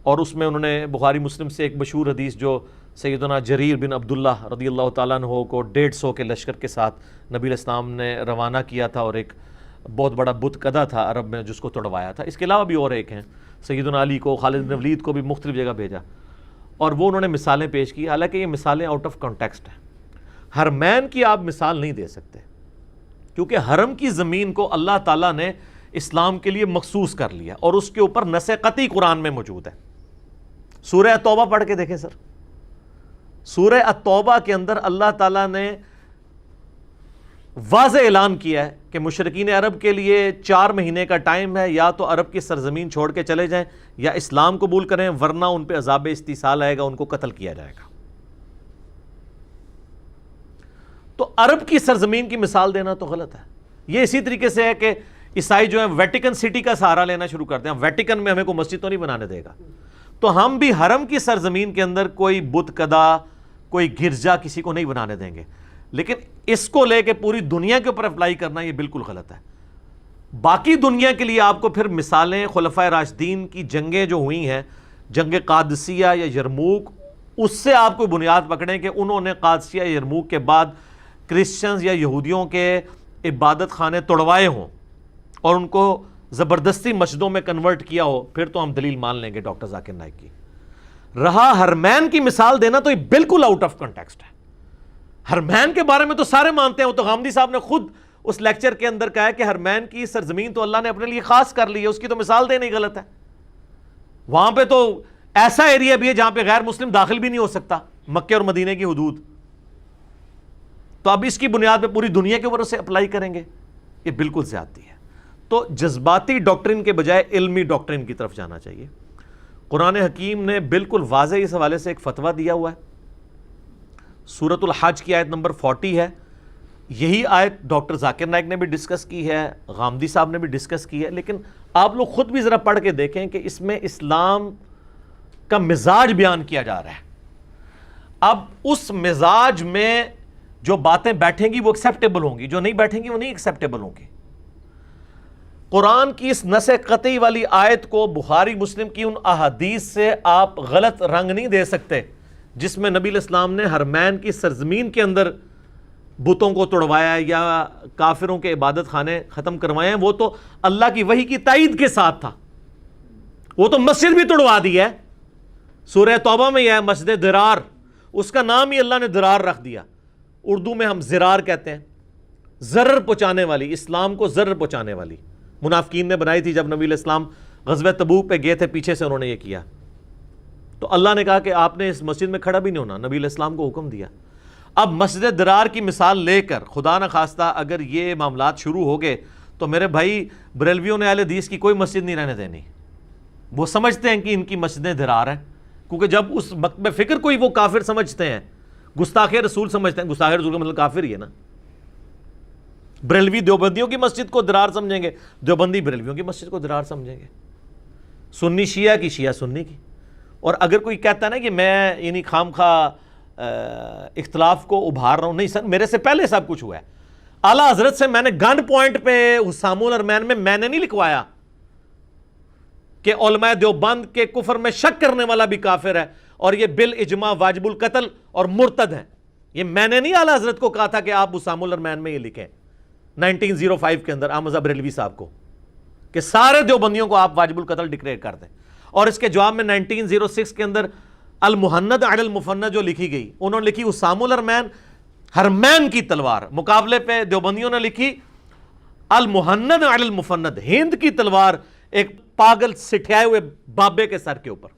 اور اس میں انہوں نے بخاری مسلم سے ایک مشہور حدیث جو سیدنا جریر بن عبداللہ رضی اللہ تعالیٰ عنہ کو 150 کے لشکر کے ساتھ نبی علیہ السلام نے روانہ کیا تھا، اور ایک بہت بڑا بت قدا تھا عرب میں جس کو توڑوایا تھا۔ اس کے علاوہ بھی اور ایک ہیں، سیدنا علی کو، خالد بن ولید کو بھی مختلف جگہ بھیجا، اور وہ انہوں نے مثالیں پیش کی، حالانکہ یہ مثالیں آؤٹ آف کانٹیکسٹ ہیں۔ حرمین کی آپ مثال نہیں دے سکتے کیونکہ حرم کی زمین کو اللہ تعالیٰ نے اسلام کے لیے مخصوص کر لیا، اور اس کے اوپر نص قطعی قرآن میں موجود ہے۔ سورہ التوبہ پڑھ کے دیکھیں سر، سورہ التوبہ کے اندر اللہ تعالیٰ نے واضح اعلان کیا ہے کہ مشرکین عرب کے لیے 4 مہینے کا ٹائم ہے، یا تو عرب کی سرزمین چھوڑ کے چلے جائیں یا اسلام قبول کریں، ورنہ ان پہ عذاب استیصال آئے گا، ان کو قتل کیا جائے گا۔ تو عرب کی سرزمین کی مثال دینا تو غلط ہے۔ یہ اسی طریقے سے ہے کہ عیسائی جو ہیں ویٹیکن سٹی کا سہارا لینا شروع کرتے ہیں، ویٹیکن میں ہمیں کوئی مسجد تو نہیں بنانے دے گا، تو ہم بھی حرم کی سرزمین کے اندر کوئی بت قدا، کوئی گرجا کسی کو نہیں بنانے دیں گے، لیکن اس کو لے کے پوری دنیا کے اوپر اپلائی کرنا یہ بالکل غلط ہے۔ باقی دنیا کے لیے آپ کو پھر مثالیں خلفائے راشدین کی جنگیں جو ہوئی ہیں، جنگ قادسیہ یا یرموک، اس سے آپ کو بنیاد پکڑیں کہ انہوں نے قادسیہ یا یرموک کے بعد کرسچنز یا یہودیوں کے عبادت خانے توڑوائے ہوں اور ان کو زبردستی مسجدوں میں کنورٹ کیا ہو، پھر تو ہم دلیل مان لیں گے ڈاکٹر ذاکر نائک کی۔ رہا حرمین کی مثال دینا تو یہ بالکل آؤٹ آف کنٹیکسٹ ہے۔ حرمین کے بارے میں تو سارے مانتے ہیں، وہ تو غامدی صاحب نے خود اس لیکچر کے اندر کہا ہے کہ حرمین کی سرزمین تو اللہ نے اپنے لیے خاص کر لی ہے، اس کی تو مثال دینا ہی غلط ہے۔ وہاں پہ تو ایسا ایریا بھی ہے جہاں پہ غیر مسلم داخل بھی نہیں ہو سکتا، مکے اور مدینے کی حدود۔ تو اب اس کی بنیاد پہ پوری دنیا کے اوپر اسے اپلائی کریں گے، یہ بالکل زیادتی ہے۔ تو جذباتی ڈاکٹرن کے بجائے علمی ڈاکٹرن کی طرف جانا چاہیے۔ قرآن حکیم نے بالکل واضح اس حوالے سے ایک فتویٰ دیا ہوا ہے، سورۃ الحج کی آیت نمبر 40 ہے۔ یہی آیت ڈاکٹر ذاکر نائک نے بھی ڈسکس کی ہے، غامدی صاحب نے بھی ڈسکس کی ہے، لیکن آپ لوگ خود بھی ذرا پڑھ کے دیکھیں کہ اس میں اسلام کا مزاج بیان کیا جا رہا ہے۔ اب اس مزاج میں جو باتیں بیٹھیں گی وہ ایکسیپٹیبل ہوں گی، جو نہیں بیٹھیں گی وہ نہیں ایکسیپٹیبل ہوں گی۔ قرآن کی اس نص قطعی والی آیت کو بخاری مسلم کی ان احادیث سے آپ غلط رنگ نہیں دے سکتے جس میں نبی علیہ السلام نے حرمین کی سرزمین کے اندر بتوں کو توڑوایا یا کافروں کے عبادت خانے ختم کروائے ہیں۔ وہ تو اللہ کی وحی کی تائید کے ساتھ تھا، وہ تو مسجد بھی توڑوا دی ہے۔ سورہ توبہ میں یہ ہے مسجد درار، اس کا نام ہی اللہ نے درار رکھ دیا۔ اردو میں ہم زرار کہتے ہیں، ضرر پہنچانے والی، اسلام کو ضرر پہنچانے والی۔ منافقین نے بنائی تھی جب نبی علیہ السلام غزوہ تبوک پہ گئے تھے، پیچھے سے انہوں نے یہ کیا، تو اللہ نے کہا کہ آپ نے اس مسجد میں کھڑا بھی نہیں ہونا، نبی علیہ السلام کو حکم دیا۔ اب مسجد درار کی مثال لے کر خدا نہ خواستہ اگر یہ معاملات شروع ہو گئے تو میرے بھائی بریلویوں نے اہل حدیث کی کوئی مسجد نہیں رہنے دینی۔ وہ سمجھتے ہیں کہ ان کی مسجدیں درار ہیں، کیونکہ جب اس وقت میں فکر کوئی وہ کافر سمجھتے ہیں، گستاخ رسول سمجھتے ہیں، گستاخ رسول کا مطلب کافر ہی ہے نا۔ بریلوی دیوبندیوں کی مسجد کو درار سمجھیں گے، دیوبندی بریلویوں کی مسجد کو درار سمجھیں گے، سنی شیعہ کی، شیعہ سنی کی۔ اور اگر کوئی کہتا ہے نا کہ میں یعنی خام خواہ اختلاف کو ابھار رہا ہوں، نہیں سر، میرے سے پہلے سب کچھ ہوا ہے۔ اعلیٰ حضرت سے میں نے گن پوائنٹ پہ حسام الحرمین میں نے نہیں لکھوایا کہ علماء دیوبند کے کفر میں شک کرنے والا بھی کافر ہے اور یہ بالاجماع واجب القتل اور مرتد ہیں۔ یہ میں نے نہیں اعلیٰ حضرت کو کہا تھا کہ آپ حسام الحرمین میں یہ لکھیں 1905 کے اندر احمد بریلوی صاحب کو کہ سارے دیوبندیوں کو آپ واجب القتل ڈکلیئر کر دیں، اور اس کے جواب میں 1906 کے اندر المحند علی المفند جو لکھی گئی، انہوں نے لکھی حسام الحرمین حرمین کی تلوار، مقابلے پہ دیوبندیوں نے لکھی المحند علی المفند، ہند کی تلوار ایک پاگل سٹھائے ہوئے بابے کے سر کے اوپر۔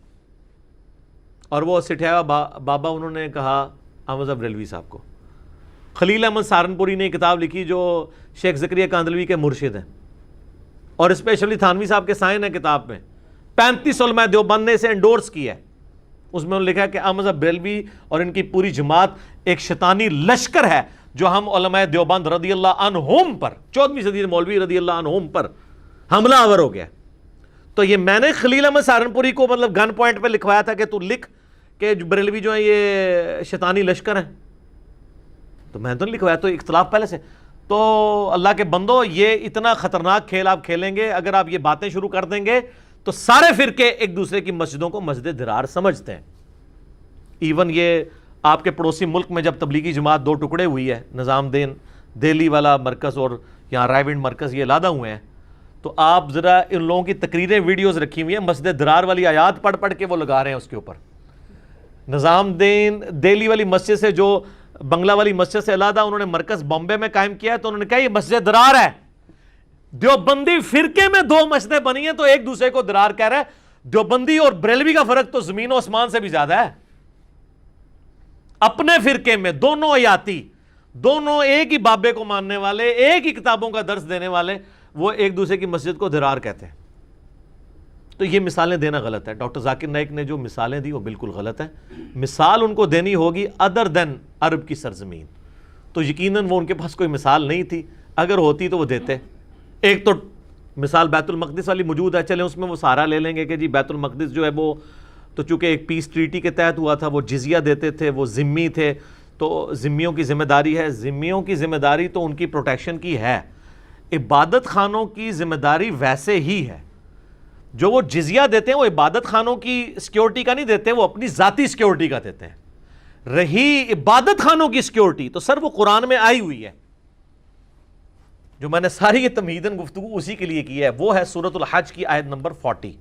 اور وہ سٹھایا بابا انہوں نے کہا احمد بریلوی صاحب کو۔ خلیل احمد سہارنپوری نے ایک کتاب لکھی جو شیخ زکریا کاندلوی کے مرشد ہیں، اور اسپیشلی تھانوی صاحب کے سائن ہے کتاب میں، 35 علماء دیوبند نے اسے انڈورس کیا ہے۔ اس میں انہوں نے لکھا کہ احمد بریلوی اور ان کی پوری جماعت ایک شیطانی لشکر ہے جو ہم علماء دیوبند رضی اللہ عنہم پر، 14ویں صدی مولوی رضی اللہ عنہم پر حملہ آور ہو گیا۔ تو یہ میں نے خلیل احمد سہارنپوری کو مطلب گن پوائنٹ پہ لکھوایا تھا کہ تو لکھ کہ بریلوی جو ہیں یہ شیطانی لشکر ہیں، تو میں تو نہیں لکھوایا، تو اختلاف پہلے سے۔ تو اللہ کے بندو، یہ اتنا خطرناک کھیل آپ کھیلیں گے اگر آپ یہ باتیں شروع کر دیں گے تو سارے فرقے ایک دوسرے کی مسجدوں کو مسجد درار سمجھتے ہیں۔ ایون یہ آپ کے پڑوسی ملک میں جب تبلیغی جماعت 2 ٹکڑے ہوئی ہے، نظام دین دہلی والا مرکز اور یہاں رائے ونڈ مرکز یہ علیحدہ ہوئے ہیں، تو آپ ذرا ان لوگوں کی تقریریں ویڈیوز رکھی ہوئی ہیں، مسجد درار والی آیات پڑھ پڑھ کے وہ لگا رہے ہیں اس کے اوپر۔ نظام دین دہلی والی مسجد سے، جو بنگلہ والی مسجد سے علیحدہ انہوں نے مرکز بامبے میں قائم کیا ہے، تو انہوں نے کہا یہ مسجد درار ہے۔ دیوبندی فرقے میں 2 مسجدیں بنی ہیں تو ایک دوسرے کو درار کہہ رہا ہے۔ دیوبندی اور بریلوی کا فرق تو زمین و آسمان سے بھی زیادہ ہے۔ اپنے فرقے میں دونوں آیاتی، دونوں ایک ہی بابے کو ماننے والے، ایک ہی کتابوں کا درس دینے والے، وہ ایک دوسرے کی مسجد کو درار کہتے ہیں۔ تو یہ مثالیں دینا غلط ہے۔ ڈاکٹر ذاکر نائک نے جو مثالیں دی وہ بالکل غلط ہیں۔ مثال ان کو دینی ہوگی ادر دین عرب کی سرزمین، تو یقیناً وہ ان کے پاس کوئی مثال نہیں تھی، اگر ہوتی تو وہ دیتے۔ ایک تو مثال بیت المقدس والی موجود ہے، چلیں اس میں وہ سارا لے لیں گے کہ جی بیت المقدس جو ہے وہ تو چونکہ ایک پیس ٹریٹی کے تحت ہوا تھا، وہ جزیہ دیتے تھے، وہ ذمی تھے، تو ذمیوں کی ذمہ داری ہے، ذمیوں کی ذمہ داری تو ان کی پروٹیکشن کی ہے۔ عبادت خانوں کی ذمہ داری ویسے ہی ہے، جو وہ جزیہ دیتے ہیں وہ عبادت خانوں کی سیکیورٹی کا نہیں دیتے، وہ اپنی ذاتی سیکیورٹی کا دیتے ہیں۔ رہی عبادت خانوں کی سیکیورٹی تو سر وہ قرآن میں آئی ہوئی ہے، جو میں نے ساری یہ تمہیداً گفتگو اسی کے لیے کی ہے، وہ ہے سورۃ الحج کی آیت نمبر 40۔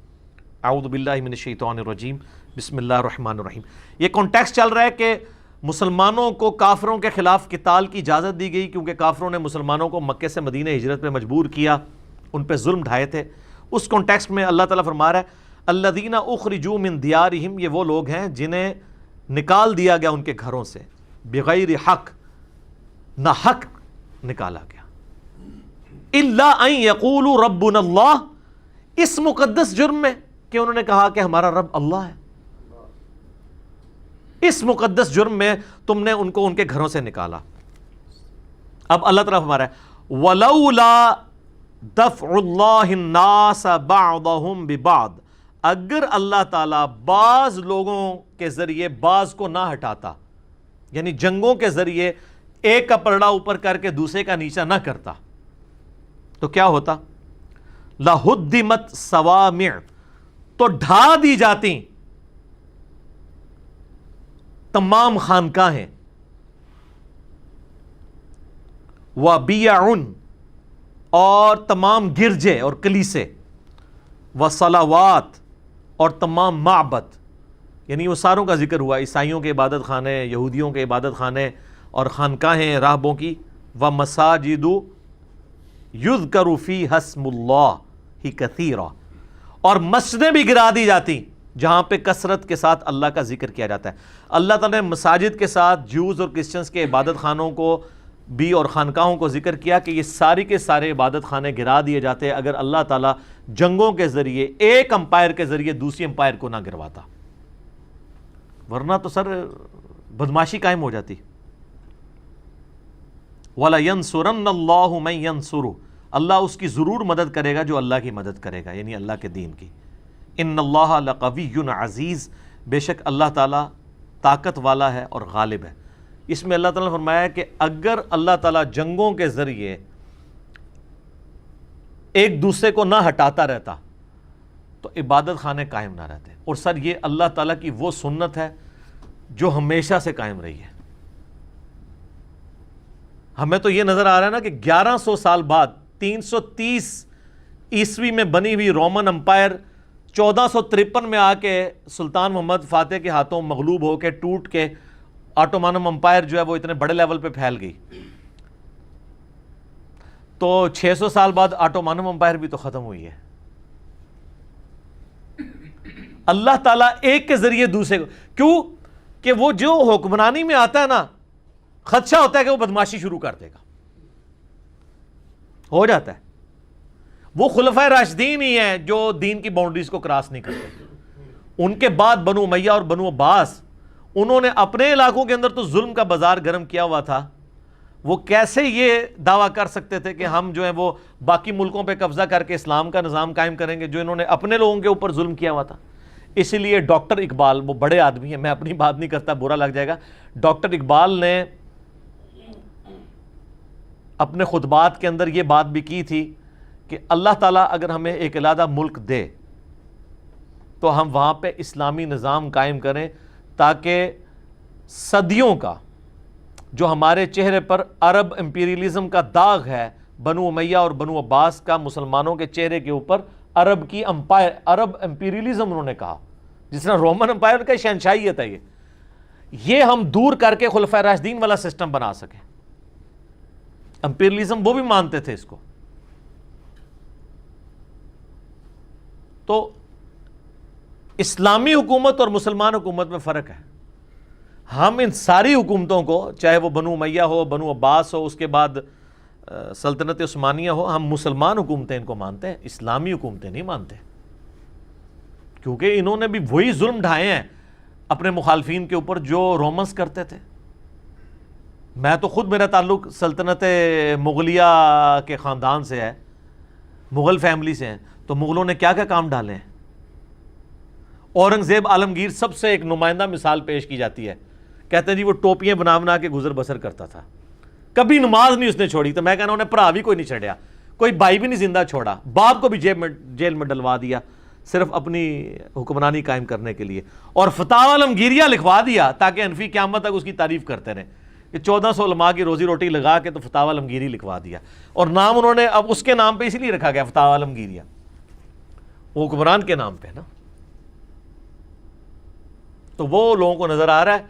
اعوذ باللہ من الشیطان الرجیم، بسم اللہ الرحمن الرحیم۔ یہ کانٹیکسٹ چل رہا ہے کہ مسلمانوں کو کافروں کے خلاف قتال کی اجازت دی گئی، کیونکہ کافروں نے مسلمانوں کو مکے سے مدینہ ہجرت پہ مجبور کیا، ان پہ ظلم ڈھائے تھے۔ اس کانٹیکسٹ میں اللہ تعالیٰ فرما رہا ہے الذین اخرجوا من دیارہم، یہ وہ لوگ ہیں جنہیں نکال دیا گیا ان کے گھروں سے، بغیر حق، نہ حق نکالا گیا، الا ان یقولوا ربنا اللہ، اس مقدس جرم میں کہ انہوں نے کہا کہ ہمارا رب اللہ ہے۔ اس مقدس جرم میں تم نے ان کو ان کے گھروں سے نکالا۔ اب اللہ تعالیٰ فرما رہا ہے وَلَوْلَا دَفْعُ اللَّهِ النَّاسَ بَعْضَهُمْ بِبَعْضٍ، اگر اللہ تعالیٰ بعض لوگوں کے ذریعے بعض کو نہ ہٹاتا، یعنی جنگوں کے ذریعے ایک کا پلڑا اوپر کر کے دوسرے کا نیچا نہ کرتا، تو کیا ہوتا؟ لَهُدِّمَتْ صَوَامِعُ، تو ڈھا دی جاتی تمام خانقاہیں، وَبِيَعٌ، اور تمام گرجے اور کلیسے، وَصَلَوَاتٍ، اور تمام معبد، یعنی وہ ساروں کا ذکر ہوا، عیسائیوں کے عبادت خانے، یہودیوں کے عبادت خانے اور خانقاہیں راہبوں کی، وَمَسَاجِدُ يُذْكَرُ فِيهَا اسْمُ اللَّهِ كَثِيرًا، اور مسجدیں بھی گرا دی جاتی جہاں پہ کثرت کے ساتھ اللہ کا ذکر کیا جاتا ہے۔ اللہ تعالیٰ نے مساجد کے ساتھ جوز اور کرسچنز کے عبادت خانوں کو بھی اور خانقاہوں کو ذکر کیا کہ یہ ساری کے سارے عبادت خانے گرا دیے جاتے اگر اللہ تعالیٰ جنگوں کے ذریعے ایک امپائر کے ذریعے دوسری امپائر کو نہ گرواتا، ورنہ تو سر بدماشی قائم ہو جاتی۔ وَلَيَنْصُرَنَّ اللَّهُ مَن يَنْصُرُهُ، اللہ اس کی ضرور مدد کرے گا جو اللہ کی مدد کرے گا، یعنی اللہ کے دین کی۔ ان اللہ لقوی عزیز، بے شک اللہ تعالیٰ طاقت والا ہے اور غالب ہے۔ اس میں اللہ تعالیٰ نے فرمایا کہ اگر اللہ تعالیٰ جنگوں کے ذریعے ایک دوسرے کو نہ ہٹاتا رہتا تو عبادت خانے قائم نہ رہتے، اور سر یہ اللہ تعالیٰ کی وہ سنت ہے جو ہمیشہ سے قائم رہی ہے۔ ہمیں تو یہ نظر آ رہا ہے نا کہ 1100 سال بعد 330 عیسوی میں بنی ہوئی رومن امپائر 1453 میں آ کے سلطان محمد فاتح کے ہاتھوں مغلوب ہو کے ٹوٹ کے آٹومانم امپائر جو ہے وہ اتنے بڑے لیول پہ پھیل گئی، تو 600 سال بعد آٹومانم امپائر بھی تو ختم ہوئی ہے۔ اللہ تعالیٰ ایک کے ذریعے دوسرے کو، کیوں کہ وہ جو حکمرانی میں آتا ہے نا، خدشہ ہوتا ہے کہ وہ بدماشی شروع کر دے گا، ہو جاتا ہے۔ وہ خلفائے راشدین ہی ہیں جو دین کی باؤنڈریز کو کراس نہیں کرتے۔ ان کے بعد بنو امیہ اور بنو عباس، انہوں نے اپنے علاقوں کے اندر تو ظلم کا بازار گرم کیا ہوا تھا، وہ کیسے یہ دعویٰ کر سکتے تھے کہ ہم جو ہیں وہ باقی ملکوں پہ قبضہ کر کے اسلام کا نظام قائم کریں گے جو انہوں نے اپنے لوگوں کے اوپر ظلم کیا ہوا تھا۔ اسی لیے ڈاکٹر اقبال، وہ بڑے آدمی ہیں، میں اپنی بات نہیں کرتا برا لگ جائے گا، ڈاکٹر اقبال نے اپنے خطبات کے اندر یہ بات بھی کی تھی کہ اللہ تعالیٰ اگر ہمیں ایک علیحدہ ملک دے تو ہم وہاں پہ اسلامی نظام قائم کریں، تاکہ صدیوں کا جو ہمارے چہرے پر عرب امپیریلزم کا داغ ہے، بنو امیہ اور بنو عباس کا مسلمانوں کے چہرے کے اوپر عرب کی امپائر، عرب امپیریلزم انہوں نے کہا، جس طرح رومن امپائر کا شہنشاہیت ہے، یہ ہم دور کر کے خلفائے راشدین والا سسٹم بنا سکیں۔ امپیریلزم وہ بھی مانتے تھے اس کو۔ تو اسلامی حکومت اور مسلمان حکومت میں فرق ہے۔ ہم ان ساری حکومتوں کو، چاہے وہ بنو امیہ ہو، بنو عباس ہو، اس کے بعد سلطنت عثمانیہ ہو، ہم مسلمان حکومتیں ان کو مانتے ہیں، اسلامی حکومتیں نہیں مانتے، کیونکہ انہوں نے بھی وہی ظلم ڈھائے ہیں اپنے مخالفین کے اوپر جو رومنس کرتے تھے۔ میں تو خود، میرا تعلق سلطنت مغلیہ کے خاندان سے ہے، مغل فیملی سے ہیں، تو مغلوں نے کیا کیا کام ڈالے ہیں۔ اورنگزیب عالمگیر سب سے ایک نمائندہ مثال پیش کی جاتی ہے، کہتے ہیں جی وہ ٹوپیاں بنا بنا کے گزر بسر کرتا تھا، کبھی نماز نہیں اس نے چھوڑی، تو میں کہنا انہیں بھرا بھی کوئی نہیں چھڑیا، کوئی بھائی بھی نہیں زندہ چھوڑا, باپ کو بھی جیل میں ڈلوا دیا صرف اپنی حکمرانی قائم کرنے کے لیے, اور فتاوی عالمگیریہ لکھوا دیا تاکہ حنفی قیامت تک اس کی تعریف کرتے رہیں کہ 1400 علماء کی روزی روٹی لگا کے تو فتاوی عالمگیری لکھوا دیا, اور نام انہوں نے اب اس کے نام پہ اسی لیے رکھا گیا فتاوی عالمگیریہ, وہ حکمران کے نام پہ نا. تو وہ لوگوں کو نظر آ رہا ہے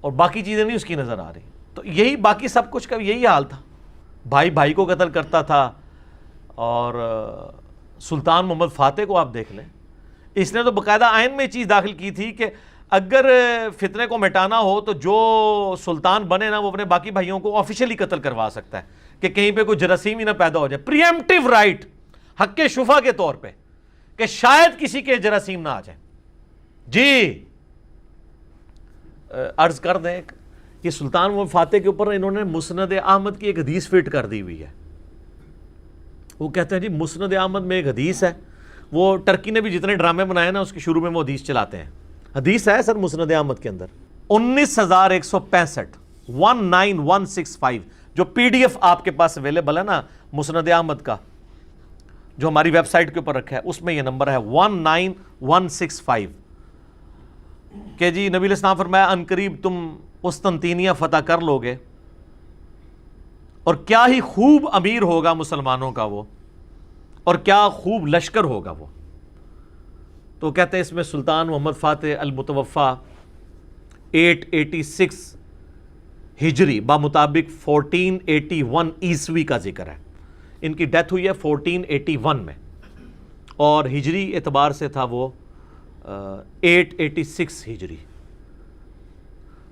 اور باقی چیزیں نہیں اس کی نظر آ رہی. تو یہی باقی سب کچھ کا یہی حال تھا, بھائی بھائی کو قتل کرتا تھا. اور سلطان محمد فاتح کو آپ دیکھ لیں, اس نے تو باقاعدہ آئین میں چیز داخل کی تھی کہ اگر فتنے کو مٹانا ہو تو جو سلطان بنے نا وہ اپنے باقی بھائیوں کو آفیشلی قتل کروا سکتا ہے کہ کہیں پہ کوئی جراثیم ہی نہ پیدا ہو جائے. پریمپٹیو رائٹ, حق شفا کے طور پہ کہ شاید کسی کے جراثیم نہ آ جائیں. جی عرض کر دیں کہ سلطان محمد فاتح کے اوپر انہوں نے مسند احمد کی ایک حدیث فٹ کر دی ہوئی ہے. وہ کہتے ہیں جی مسند احمد میں ایک حدیث ہے, وہ ٹرکی نے بھی جتنے ڈرامے بنائے نا اس کے شروع میں وہ حدیث چلاتے ہیں. حدیث ہے سر مسند احمد کے اندر 19165 19165, جو پی ڈی ایف آپ کے پاس اویلیبل ہے نا مسند احمد کا, جو ہماری ویب سائٹ کے اوپر رکھا ہے, اس میں یہ نمبر ہے 19165 کہ جی نبی علیہ السلام فرمایا ان قریب تم قسطنطینیہ فتح کر لو گے اور کیا ہی خوب امیر ہوگا مسلمانوں کا وہ, اور کیا خوب لشکر ہوگا وہ. تو کہتے ہیں اس میں سلطان محمد فاتح المتوفا 886 ہجری بمطابق 1481 عیسوی کا ذکر ہے. ان کی ڈیتھ ہوئی ہے 1481 میں, اور ہجری اعتبار سے تھا وہ 886 ہجری.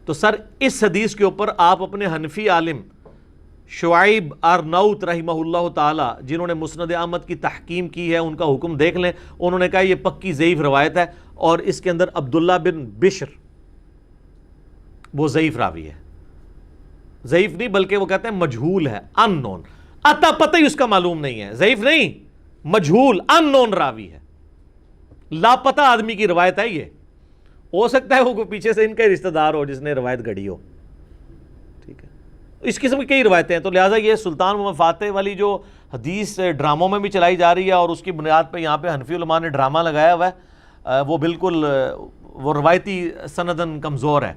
تو سر اس حدیث کے اوپر آپ اپنے حنفی عالم شعیب ارناؤت رحمہ اللہ تعالی, جنہوں نے مسند احمد کی تحکیم کی ہے, ان کا حکم دیکھ لیں. انہوں نے کہا یہ پکی ضعیف روایت ہے, اور اس کے اندر عبداللہ بن بشر وہ ضعیف راوی ہے. ضعیف نہیں بلکہ وہ کہتے ہیں مجہول ہے, ان نون, اتا پتہ ہی اس کا معلوم نہیں ہے. ضعیف نہیں, مجہول ان نون راوی ہے, لاپتہ آدمی کی روایت ہے. یہ ہو سکتا ہے وہ پیچھے سے ان کا رشتہ دار ہو جس نے روایت گھڑی ہو. ٹھیک ہے, اس قسم کی کئی روایتیں ہیں. تو لہٰذا یہ سلطان محمد فاتح والی جو حدیث ڈراموں میں بھی چلائی جا رہی ہے اور اس کی بنیاد پہ یہاں پہ حنفی علماء نے ڈرامہ لگایا ہوا ہے, وہ بالکل وہ روایتی سندن کمزور ہے,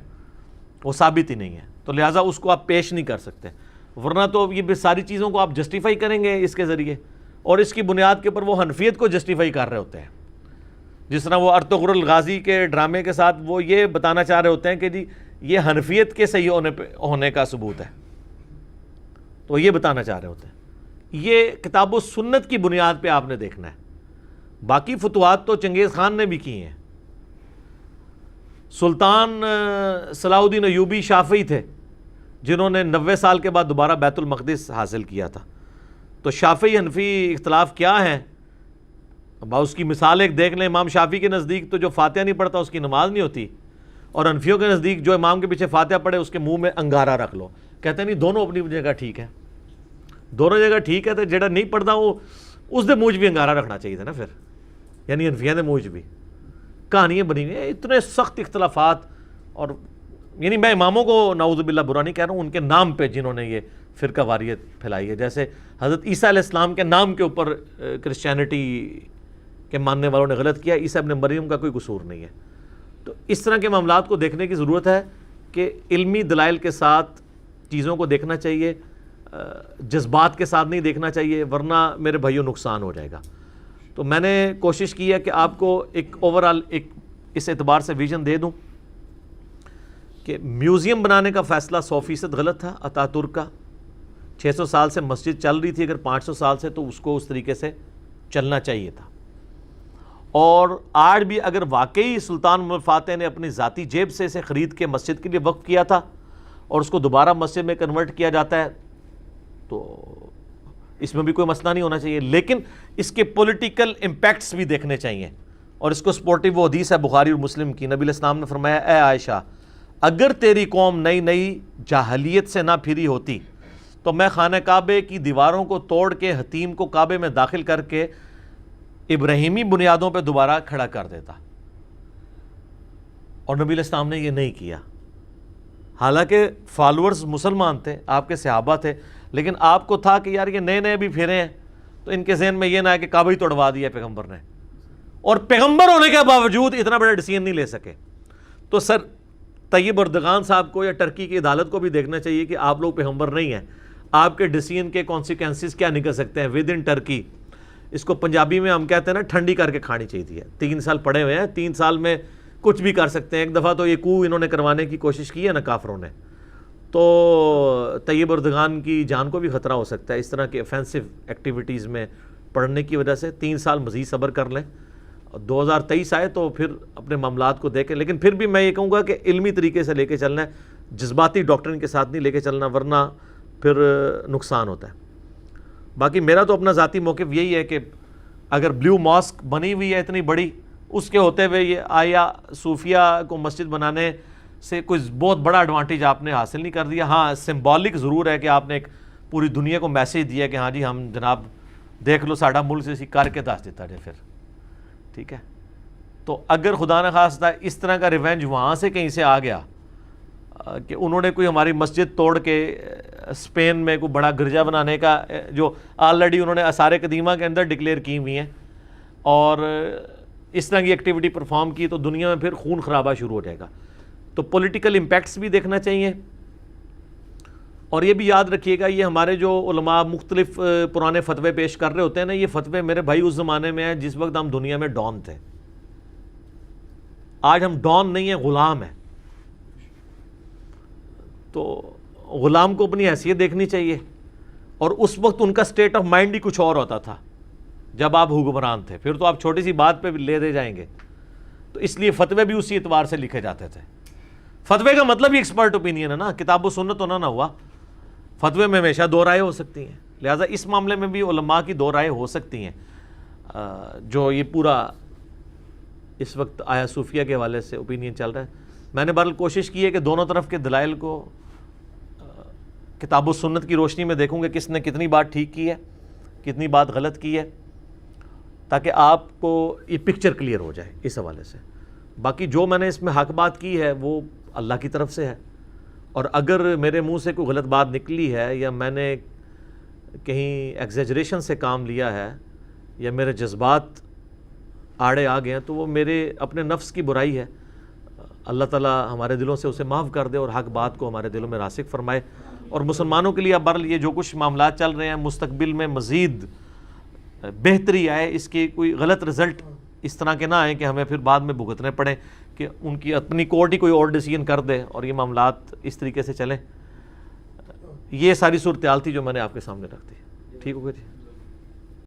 وہ ثابت ہی نہیں ہے. تو لہٰذا اس کو آپ پیش نہیں کر سکتے, ورنہ تو یہ ساری چیزوں کو آپ جسٹیفائی کریں گے اس کے ذریعے, اور اس کی بنیاد کے اوپر وہ حنفیت کو جسٹیفائی کر رہے ہوتے ہیں. جس طرح وہ ارطغرل الغازی کے ڈرامے کے ساتھ وہ یہ بتانا چاہ رہے ہوتے ہیں کہ جی یہ حنفیت کے صحیح ہونے کا ثبوت ہے, تو یہ بتانا چاہ رہے ہوتے ہیں. یہ کتاب و سنت کی بنیاد پہ آپ نے دیکھنا ہے. باقی فتوحات تو چنگیز خان نے بھی کی ہیں. سلطان صلاح الدین ایوبی شافعی تھے جنہوں نے 90 سال کے بعد دوبارہ بیت المقدس حاصل کیا تھا. تو شافعی حنفی اختلاف کیا ہیں, اس کی مثال ایک دیکھ لیں. امام شافعی کے نزدیک تو جو فاتحہ نہیں پڑھتا اس کی نماز نہیں ہوتی, اور حنفیوں کے نزدیک جو امام کے پیچھے فاتحہ پڑھے اس کے منہ میں انگارہ رکھ لو. کہتے ہیں نہیں, دونوں اپنی جگہ ٹھیک ہے, دونوں جگہ ٹھیک ہے. تو جڑا نہیں پڑھتا وہ اس دے منہ بھی انگارہ رکھنا چاہیے تھا نا پھر, یعنی حنفیوں دے منہ بھی کہانیاں بنی ہوئی ہیں. اتنے سخت اختلافات, اور یعنی میں اماموں کو نعوذ باللہ برا نہیں کہہ رہا ہوں, ان کے نام پہ جنہوں نے یہ فرقہ واریت پھیلائی ہے. جیسے حضرت عیسیٰ علیہ السلام کے نام کے اوپر کرسچینٹی کے ماننے والوں نے غلط کیا, عیسیٰ ابن مریم کا کوئی قصور نہیں ہے. تو اس طرح کے معاملات کو دیکھنے کی ضرورت ہے کہ علمی دلائل کے ساتھ چیزوں کو دیکھنا چاہیے, جذبات کے ساتھ نہیں دیکھنا چاہیے, ورنہ میرے بھائیوں نقصان ہو جائے گا. تو میں نے کوشش کی ہے کہ آپ کو ایک اوورآل ایک اس اعتبار سے ویژن دے دوں کہ میوزیم بنانے کا فیصلہ 100% غلط تھا اتا ترک کا. 600 سال سے مسجد چل رہی تھی, اگر 500 سال سے تو اس کو اس طریقے سے چلنا چاہیے تھا. اور آج بھی اگر واقعی سلطان محمد فاتح نے اپنی ذاتی جیب سے اسے خرید کے مسجد کے لیے وقف کیا تھا اور اس کو دوبارہ مسجد میں کنورٹ کیا جاتا ہے تو اس میں بھی کوئی مسئلہ نہیں ہونا چاہیے. لیکن اس کے پولیٹیکل امپیکٹس بھی دیکھنے چاہیے, اور اس کو سپورٹیو وہ حدیث ہے بخاری اور مسلم کی. نبی علیہ السلام نے فرمایا, اے عائشہ اگر تیری قوم نئی نئی جاہلیت سے نہ پھری ہوتی تو میں خانہ کعبے کی دیواروں کو توڑ کے حتیم کو کعبے میں داخل کر کے ابراہیمی بنیادوں پہ دوبارہ کھڑا کر دیتا. اور نبی علیہ السلام نے یہ نہیں کیا. حالانکہ فالورز مسلمان تھے, آپ کے صحابہ تھے, لیکن آپ کو تھا کہ یار یہ نئے نئے بھی پھرے ہیں تو ان کے ذہن میں یہ نہ ہے کہ کعبہ ہی توڑوا دیا پیغمبر نے، اور پیغمبر ہونے کے باوجود اتنا بڑا ڈیسیژن نہیں لے سکے۔ تو سر طیب اردغان صاحب کو یا ٹرکی کی عدالت کو بھی دیکھنا چاہیے کہ آپ لوگ پیغمبر نہیں ہیں، آپ کے ڈیسیژن کے کانسیکوینسز کیا نکل سکتے ہیں ود ان ٹرکی۔ اس کو پنجابی میں ہم کہتے ہیں نا، ٹھنڈی کر کے کھانی چاہیے۔ 3 سال پڑے ہوئے ہیں، 3 سال میں کچھ بھی کر سکتے ہیں۔ ایک دفعہ تو یہ کو انہوں نے کروانے کی کوشش کی ہے نا کافروں نے، تو طیب اردغان کی جان کو بھی خطرہ ہو سکتا ہے اس طرح کے افینسو ایکٹیویٹیز میں پڑھنے کی وجہ سے۔ 3 سال مزید صبر کر لیں، 2023 آئے تو پھر اپنے معاملات کو دیکھیں۔ لیکن پھر بھی میں یہ کہوں گا کہ علمی طریقے سے لے کے چلنا ہے، جذباتی ڈاکٹرن کے ساتھ نہیں لے کے چلنا، ورنہ پھر نقصان ہوتا ہے۔ باقی میرا تو اپنا ذاتی موقف یہی ہے کہ اگر بلیو ماسک بنی ہوئی ہے اتنی بڑی، اس کے ہوتے ہوئے یہ آیا صوفیہ کو مسجد بنانے سے کوئی بہت بڑا ایڈوانٹیج آپ نے حاصل نہیں کر دیا۔ ہاں سمبولک ضرور ہے کہ آپ نے ایک پوری دنیا کو میسیج دیا کہ ہاں جی ہم جناب دیکھ لو ساڈا ملک سے کر کے دس دیتا جائے پھر، ٹھیک ہے۔ تو اگر خدا نخواستہ اس طرح کا ریونج وہاں سے کہیں سے آ گیا کہ انہوں نے کوئی ہماری مسجد توڑ کے اسپین میں کوئی بڑا گرجا بنانے کا، جو آلریڈی انہوں نے آثار قدیمہ کے اندر ڈکلیئر کی ہوئی ہیں، اور اس طرح کی ایکٹیویٹی پرفارم کی، تو دنیا میں پھر خون خرابہ شروع ہو جائے گا۔ تو پولیٹیکل امپیکٹس بھی دیکھنا چاہیے، اور یہ بھی یاد رکھیے گا یہ ہمارے جو علماء مختلف پرانے فتوے پیش کر رہے ہوتے ہیں نا، یہ فتوے میرے بھائی اس زمانے میں ہیں جس وقت ہم دنیا میں ڈان تھے۔ آج ہم ڈان نہیں ہیں، غلام ہیں۔ تو غلام کو اپنی حیثیت دیکھنی چاہیے، اور اس وقت ان کا سٹیٹ آف مائنڈ ہی کچھ اور ہوتا تھا جب آپ حکمران تھے، پھر تو آپ چھوٹی سی بات پہ لے دے جائیں گے۔ تو اس لیے فتوے بھی اسی اعتبار سے لکھے جاتے تھے۔ فتوے کا مطلب ہی ایکسپرٹ اوپینین ہے نا، کتاب و سنت ہونا نہ ہوا۔ فتوے میں ہمیشہ 2 رائے ہو سکتی ہیں، لہٰذا اس معاملے میں بھی علماء کی 2 رائے ہو سکتی ہیں۔ جو یہ پورا اس وقت آیا صوفیہ کے حوالے سے اوپینین چل رہا ہے، میں نے بہرحال کوشش کی ہے کہ دونوں طرف کے دلائل کو کتاب و سنت کی روشنی میں دیکھوں گے کس نے کتنی بات ٹھیک کی ہے، کتنی بات غلط کی ہے، تاکہ آپ کو یہ پکچر کلیئر ہو جائے اس حوالے سے۔ باقی جو میں نے اس میں حق بات کی ہے وہ اللہ کی طرف سے ہے، اور اگر میرے منہ سے کوئی غلط بات نکلی ہے، یا میں نے کہیں ایگزیجریشن سے کام لیا ہے، یا میرے جذبات آڑے آ گئے ہیں، تو وہ میرے اپنے نفس کی برائی ہے۔ اللہ تعالیٰ ہمارے دلوں سے اسے معاف کر دے اور حق بات کو ہمارے دلوں میں راسخ فرمائے۔ اور مسلمانوں کے لیے اب بہرحال یہ جو کچھ معاملات چل رہے ہیں، مستقبل میں مزید بہتری آئے، اس کے کوئی غلط رزلٹ اس طرح کے نہ آئیں کہ ہمیں پھر بعد میں بھگتنے پڑیں، کہ ان کی اپنی کورٹ ہی کوئی اور ڈیسیژن کر دے اور یہ معاملات اس طریقے سے چلیں۔ یہ ساری صورتحال تھی جو میں نے آپ کے سامنے رکھ دی۔ ٹھیک ہوگا جی؟